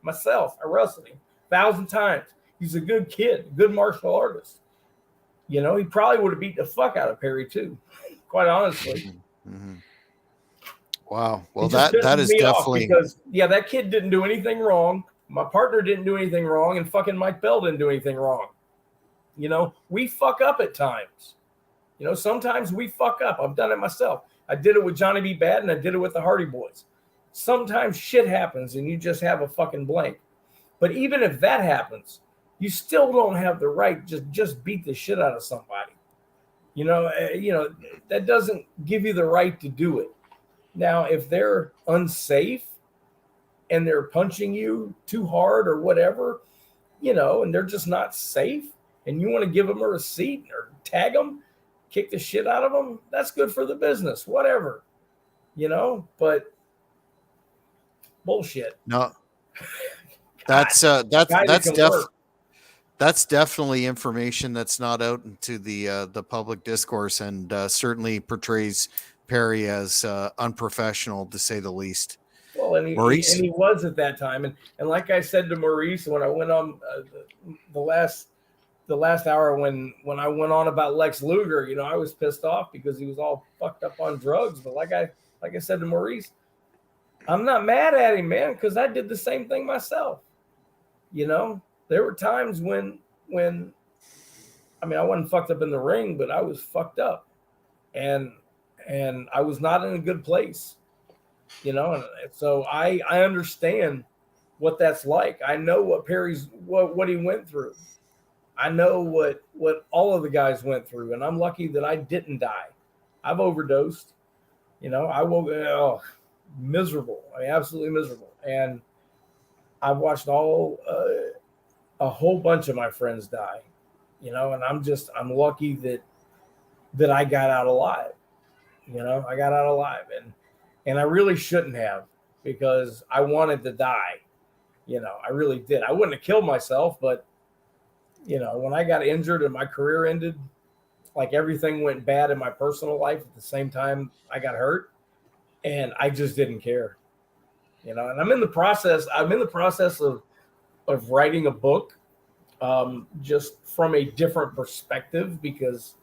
myself. I wrestled him 1,000 times. He's a good kid, a good martial artist. You know, he probably would have beat the fuck out of Perry too, quite honestly. Mm-hmm. Wow. Well, that is definitely because that kid didn't do anything wrong. My partner didn't do anything wrong, and fucking Mike Bell didn't do anything wrong. You know, we fuck up at times. You know, sometimes we fuck up. I've done it myself. I did it with Johnny B. Bad, and I did it with the Hardy Boys. Sometimes shit happens, and you just have a fucking blank. But even if that happens, you still don't have the right to just beat the shit out of somebody. You know, that doesn't give you the right to do it. Now, if they're unsafe and they're punching you too hard or whatever, you know, and they're just not safe, and you want to give them a receipt or tag them, kick the shit out of them, that's good for the business, whatever, you know, but bullshit. No, that's definitely information that's not out into the public discourse, and certainly portrays Perry as unprofessional, to say the least. Well, and he was at that time, and like I said to Maurice when I went on the last hour when I went on about Lex Luger, you know, I was pissed off because he was all fucked up on drugs. But like I said to Maurice, I'm not mad at him, man, because I did the same thing myself. You know, there were times when I mean, I wasn't fucked up in the ring, but I was fucked up, and I was not in a good place. You know, and so I understand what that's like. I know what Perry's what he went through. I know what all of the guys went through, and I'm lucky that I didn't die. I've overdosed. You know, I woke miserable. I mean, absolutely miserable. And I've watched a whole bunch of my friends die. You know, and I'm lucky that I got out alive. You know, I got out alive, and I really shouldn't have, because I wanted to die. You know, I really did. I wouldn't have killed myself, but you know, when I got injured and my career ended, like everything went bad in my personal life at the same time I got hurt, and I just didn't care. You know, and I'm in the process of writing a book, just from a different perspective, because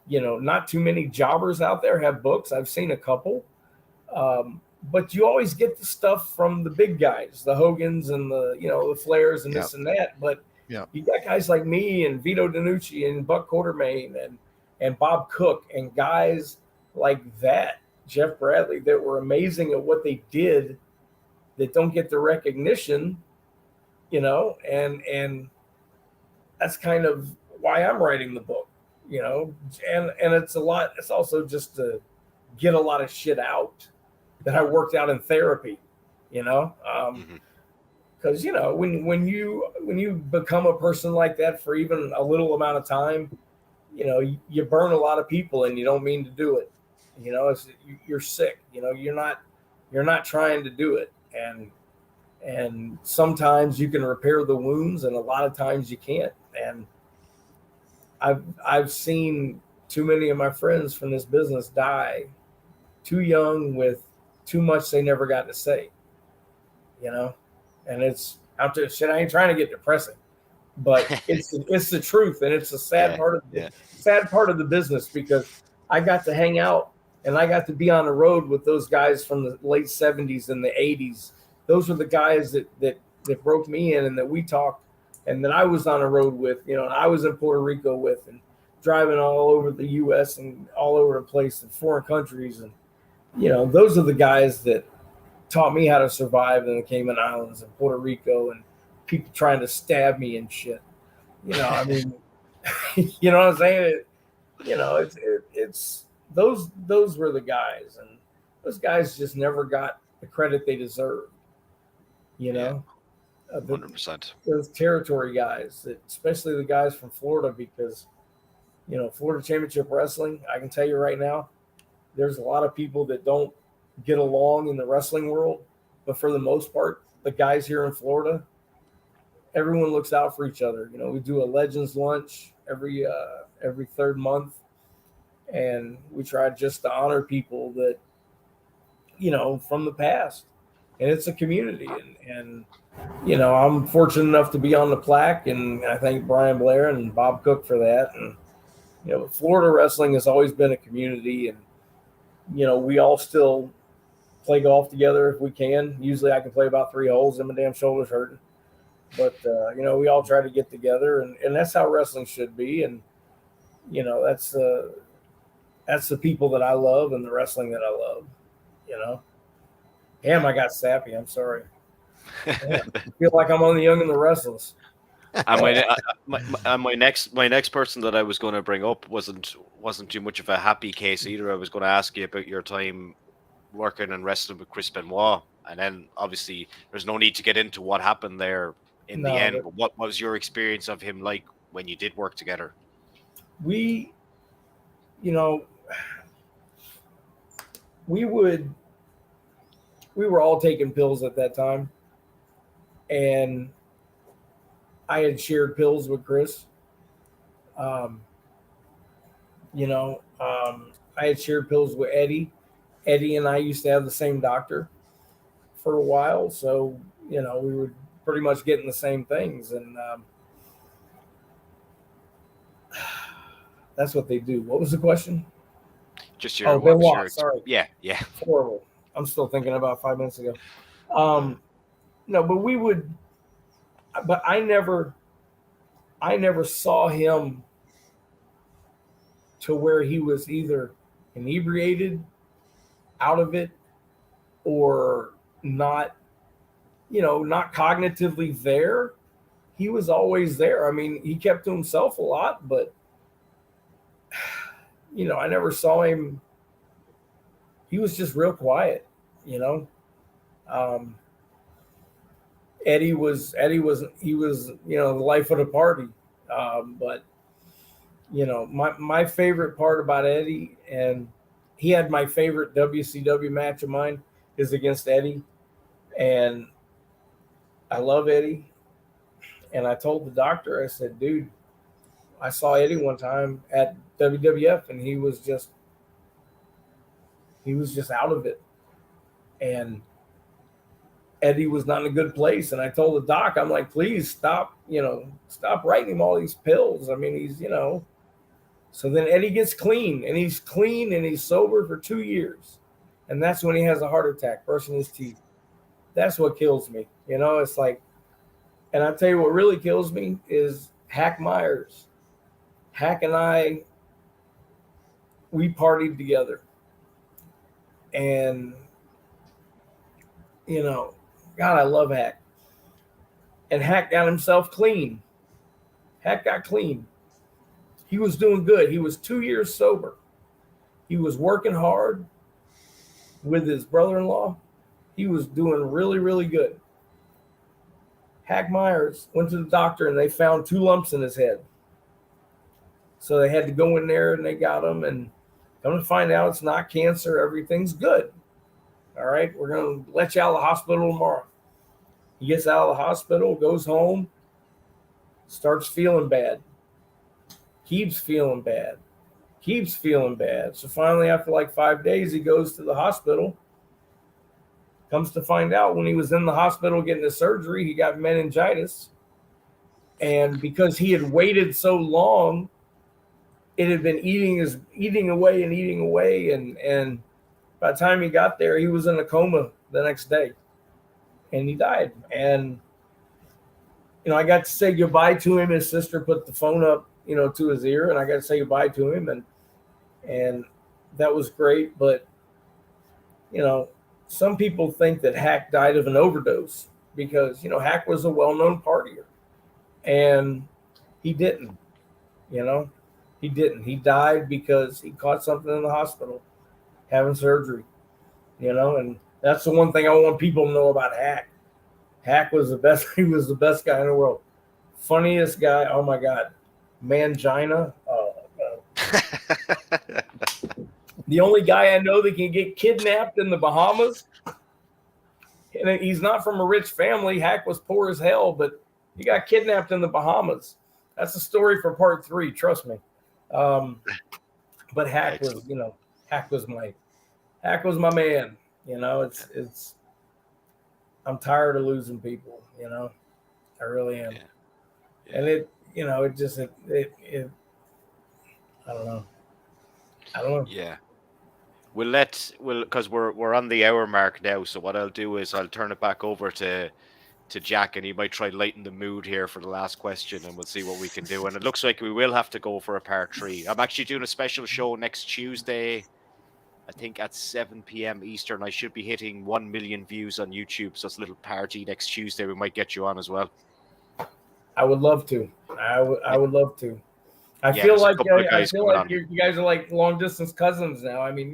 you know, not too many jobbers out there have books. I've seen a couple. But you always get the stuff from the big guys, the Hogans and the Flairs and this and that. But you got guys like me and Vito DiNucci and Buck Quartermain and Bob Cook and guys like that, Jeff Bradley, that were amazing at what they did that don't get the recognition, you know, and that's kind of why I'm writing the book, you know, and it's a lot. It's also just to get a lot of shit out that I worked out in therapy, you know, because you know when you become a person like that for even a little amount of time, you know, you burn a lot of people and you don't mean to do it. You know, you're sick. You know, you're not trying to do it, and sometimes you can repair the wounds, and a lot of times you can't. And I've seen too many of my friends from this business die too young with too much they never got to say, you know, and it's out there. Shit, I ain't trying to get depressing, but it's the truth, and it's a sad part of the business, because I got to hang out and I got to be on the road with those guys from the late 70s and the 80s. Those were the guys that broke me in and that we talked and that I was on the road with, you know, and I was in Puerto Rico with, and driving all over the U.S. and all over the place in foreign countries. And, you know, those are the guys that taught me how to survive in the Cayman Islands and Puerto Rico, and people trying to stab me and shit. You know, I mean, you know what I'm saying? You know, it's those were the guys. those guys just never got the credit they deserve. You know, 100%. those territory guys, especially the guys from Florida, because, you know, Florida Championship Wrestling, I can tell you right now, there's a lot of people that don't get along in the wrestling world, but for the most part, the guys here in Florida, everyone looks out for each other. You know, we do a Legends lunch every third month, and we try just to honor people that, you know, from the past. And it's a community, and you know, I'm fortunate enough to be on the plaque, and I thank Brian Blair and Bob Cook for that. And you know, Florida wrestling has always been a community, and you know, we all still play golf together if we can. Usually, I can play about 3 holes, and my damn shoulder's hurting. But you know, we all try to get together, and that's how wrestling should be. And you know, that's the people that I love and the wrestling that I love. You know. Damn, I got sappy. I'm sorry. Damn, I feel like I'm on the Young and the Restless. And my next person that I was going to bring up wasn't too much of a happy case either. I was going to ask you about your time working and wrestling with Chris Benoit, and then obviously there's no need to get into what happened there in the end. But what was your experience of him like when you did work together? We, you know, we were all taking pills at that time, and I had shared pills with Chris. You know, I had shared pills with Eddie. Eddie and I used to have the same doctor for a while, so you know, we were pretty much getting the same things, and that's what they do. What was the question? Just your Benoit, sorry. Yeah. Horrible. I'm still thinking about 5 minutes ago. No, but I never saw him to where he was either inebriated, out of it, or not, you know, not cognitively there. He was always there. I mean, he kept to himself a lot, but you know, I never saw him. He was just real quiet, you know. Eddie was, you know, the life of the party. But you know, my favorite part about Eddie, and he had my favorite WCW match of mine, is against Eddie, and I love Eddie. And I told the doctor, I said, dude, I saw Eddie one time at WWF, and he was just out of it. And Eddie was not in a good place. And I told the doc, I'm like, please stop writing him all these pills. I mean, he's, you know. So then Eddie gets clean, and he's sober for 2 years. And that's when he has a heart attack, brushing his teeth. That's what kills me. You know, it's like, and I tell you what really kills me is Hack Myers. Hack and I, we partied together. And, you know, God, I love Hack. And Hack got himself clean. Hack got clean. He was doing good. He was 2 years sober. He was working hard with his brother-in-law. He was doing really, really good. Hack Myers went to the doctor, and they found 2 lumps in his head. So they had to go in there, and they got him, and come to find out it's not cancer. Everything's good. All right, we're going to let you out of the hospital tomorrow. He gets out of the hospital, goes home, starts feeling bad. Keeps feeling bad. So finally, after like 5 days, he goes to the hospital. Comes to find out, when he was in the hospital getting the surgery, he got meningitis. And because he had waited so long, it had been eating away. And by the time he got there, he was in a coma the next day. And he died. And, you know, I got to say goodbye to him. His sister put the phone up, you know, to his ear, and I got to say goodbye to him. And that was great. But, you know, some people think that Hack died of an overdose because, you know, Hack was a well-known partier. And he didn't, you know. He didn't. He died because he caught something in the hospital having surgery. And that's the one thing I want people to know about Hack. Hack was the best. He was the best guy in the world. Funniest guy. Oh my God. Mangina. Oh God. The only guy I know that can get kidnapped in the Bahamas. And he's not from a rich family. Hack was poor as hell, but he got kidnapped in the Bahamas. That's a story for part 3. Trust me. But Hack was, Hack was my man. It's. I'm tired of losing people. I really am. Yeah. And it I don't know. Yeah. Because we're on the hour mark now. So what I'll do is I'll turn it back over to Jack, and he might try to lighten the mood here for the last question, and we'll see what we can do. And it looks like we will have to go for a part 3. I'm actually doing a special show next Tuesday, I think at 7 p.m. Eastern. I should be hitting 1 million views on YouTube, so it's a little party next Tuesday. We might get you on as well. I would love to. I would love to. I feel like you guys are like long distance cousins now. I mean,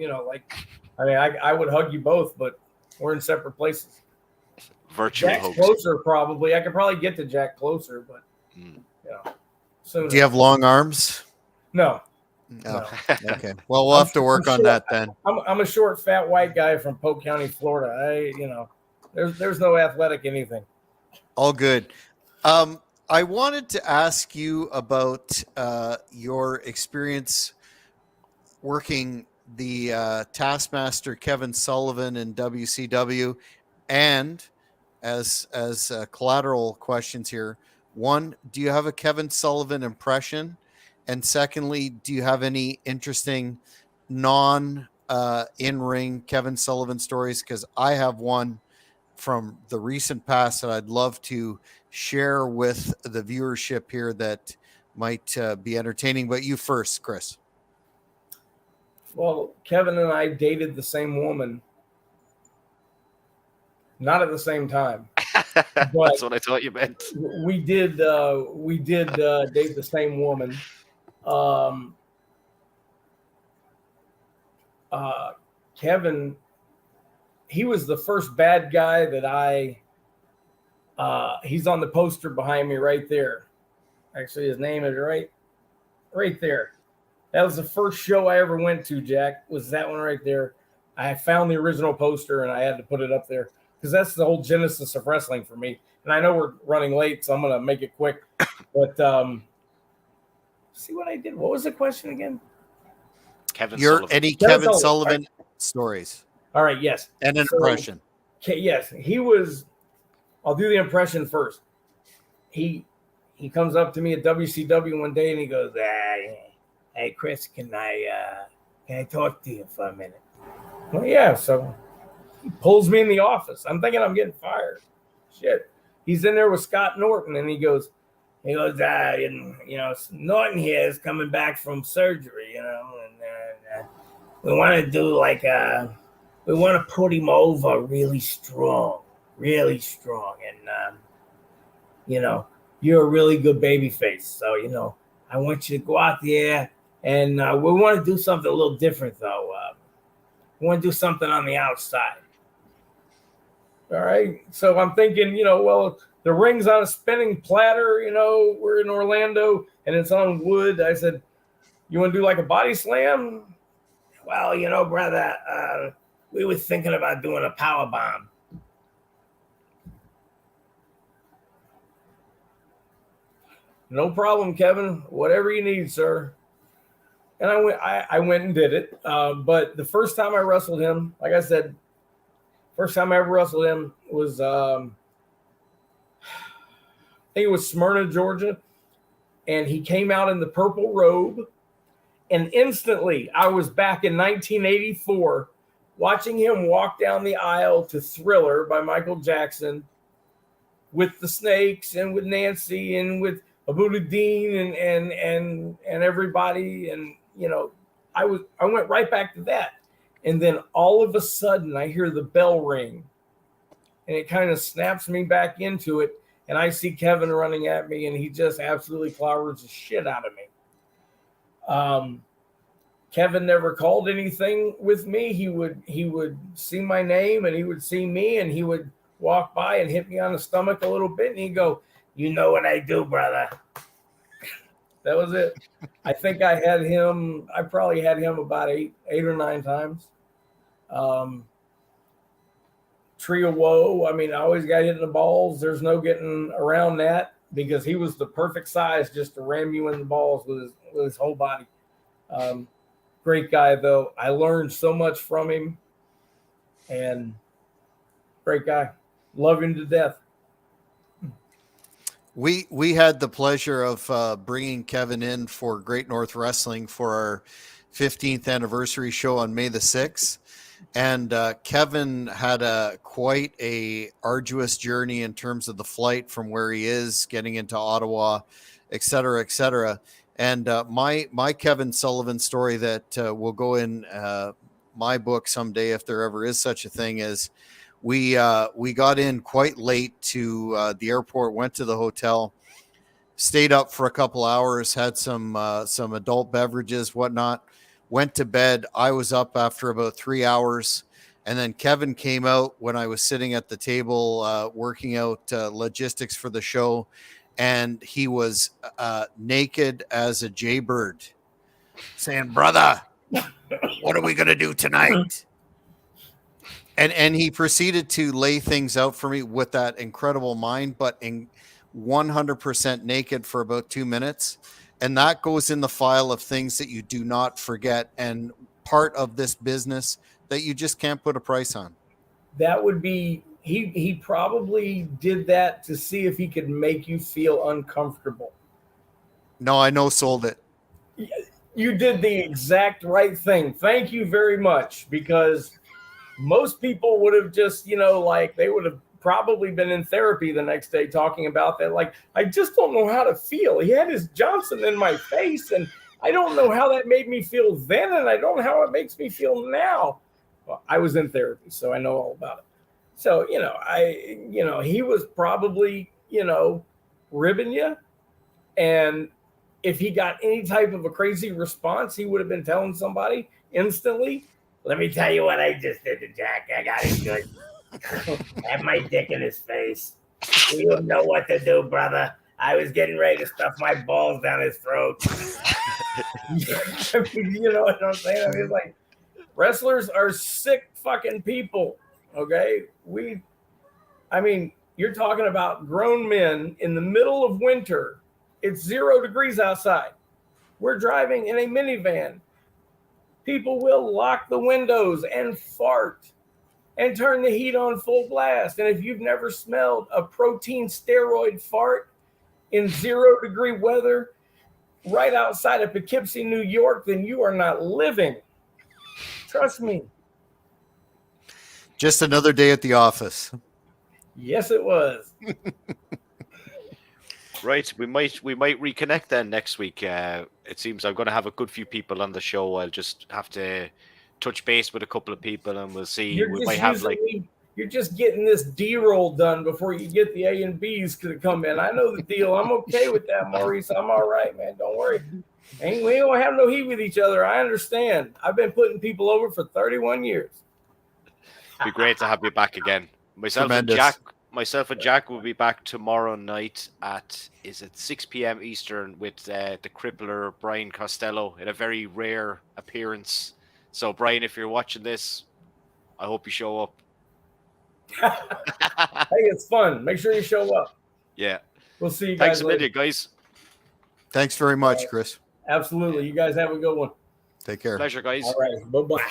I would hug you both, but we're in separate places. Virtual Jack's hugs. Closer, probably. I could probably get to Jack closer, but soon. Do you have long arms? No. No. Okay. Well, we'll have to work on that then. I'm a short, fat white guy from Polk County, Florida. There's no athletic anything. All good. I wanted to ask you about your experience working the Taskmaster Kevin Sullivan in WCW, and as collateral questions here. One, do you have a Kevin Sullivan impression? And secondly, do you have any interesting in-ring Kevin Sullivan stories? Because I have one from the recent past that I'd love to share with the viewership here that might be entertaining. But you first, Chris. Well, Kevin and I dated the same woman. Not at the same time. That's what I thought you meant. We did date the same woman. Kevin, he was the first bad guy that he's on the poster behind me right there. Actually, his name is right there. That was the first show I ever went to, Jack, was that one right there. I found the original poster and I had to put it up there because that's the whole genesis of wrestling for me. And I know we're running late, so I'm going to make it quick. But see what I did. What was the question again? Kevin Sullivan. Kevin Sullivan stories. All right, yes. And an impression. Yes, he was. I'll do the impression first. He comes up to me at WCW one day and he goes, "Hey Chris, can I talk to you for a minute?" Well, yeah. So he pulls me in the office. I'm thinking I'm getting fired. Shit. He's in there with Scott Norton and he goes, Norton here is coming back from surgery, and we want to do we want to put him over really strong, and you're a really good baby face, so I want you to go out there, and we want to do something a little different though. We want to do something on the outside. All right, so I'm thinking, well, the ring's on a spinning platter, we're in Orlando and it's on wood. I said, you want to do like a body slam? Well, brother, we were thinking about doing a power bomb. No problem, Kevin. Whatever you need, sir. And I went and did it. But the first time I wrestled him, like I said, first time I ever wrestled him was I think it was Smyrna, Georgia, and he came out in the purple robe, and instantly I was back in 1984 watching him walk down the aisle to Thriller by Michael Jackson with the Snakes and with Nancy and with Abuddin and everybody, and I went right back to that, and then all of a sudden I hear the bell ring, and it kind of snaps me back into it. And I see Kevin running at me, and he just absolutely clobbered the shit out of me. Kevin never called anything with me. He would see my name and he would see me and he would walk by and hit me on the stomach a little bit and he'd go, "You know what I do, brother." That was it. I think I probably had him about eight or nine times. Tree of Woe. I mean, I always got hit in the balls. There's no getting around that because he was the perfect size just to ram you in the balls with his whole body. Great guy, though. I learned so much from him. And great guy. Love him to death. We had the pleasure of bringing Kevin in for Great North Wrestling for our 15th anniversary show on May the 6th. And Kevin had quite a arduous journey in terms of the flight from where he is, getting into Ottawa, et cetera, et cetera. And my Kevin Sullivan story that will go in my book someday, if there ever is such a thing, is we got in quite late to the airport, went to the hotel, stayed up for a couple hours, had some adult beverages, whatnot, went to bed. I was up after about 3 hours. And then Kevin came out when I was sitting at the table working out logistics for the show. And he was naked as a jaybird saying, "Brother, what are we going to do tonight?" And he proceeded to lay things out for me with that incredible mind, but in 100% naked for about 2 minutes. And that goes in the file of things that you do not forget and part of this business that you just can't put a price on. That would be, he probably did that to see if he could make you feel uncomfortable. No, I sold it. You did the exact right thing. Thank you very much, because most people would have just, they would have probably been in therapy the next day talking about that. Like, I just don't know how to feel. He had his Johnson in my face, and I don't know how that made me feel then, and I don't know how it makes me feel now. Well, I was in therapy, so I know all about it. So, he was probably, ribbing you. And if he got any type of a crazy response, he would have been telling somebody instantly, "Let me tell you what I just did to Jack. I got him good. Had my dick in his face. You don't know what to do, brother. I was getting ready to stuff my balls down his throat." You know what I'm saying? I mean, it's like, wrestlers are sick fucking people. Okay. You're talking about grown men in the middle of winter. It's 0 degrees outside. We're driving in a minivan. People will lock the windows and fart and turn the heat on full blast. And if you've never smelled a protein steroid fart in 0 degree weather right outside of Poughkeepsie, New York, then you are not living. Trust me. Just another day at the office. Yes, it was. Right, we might reconnect then next week. It seems I'm going to have a good few people on the show. I'll just have to touch base with a couple of people, and we'll see. You're just getting this D roll done before you get the A and B's to come in. I know the deal. I'm okay with that, Maurice. I'm all right, man. Don't worry. We don't have no heat with each other. I understand. I've been putting people over for 31 years. It'd be great to have you back again. Myself and Jack will be back tomorrow night at 6 p.m. Eastern with the crippler Brian Costello in a very rare appearance. So Brian, if you're watching this, I hope you show up. Hey, it's fun. Make sure you show up. Yeah. We'll see you guys. Thanks a million, guys. Thanks very much, Chris. Absolutely. You guys have a good one. Take care. Pleasure, guys. All right. Bye-bye.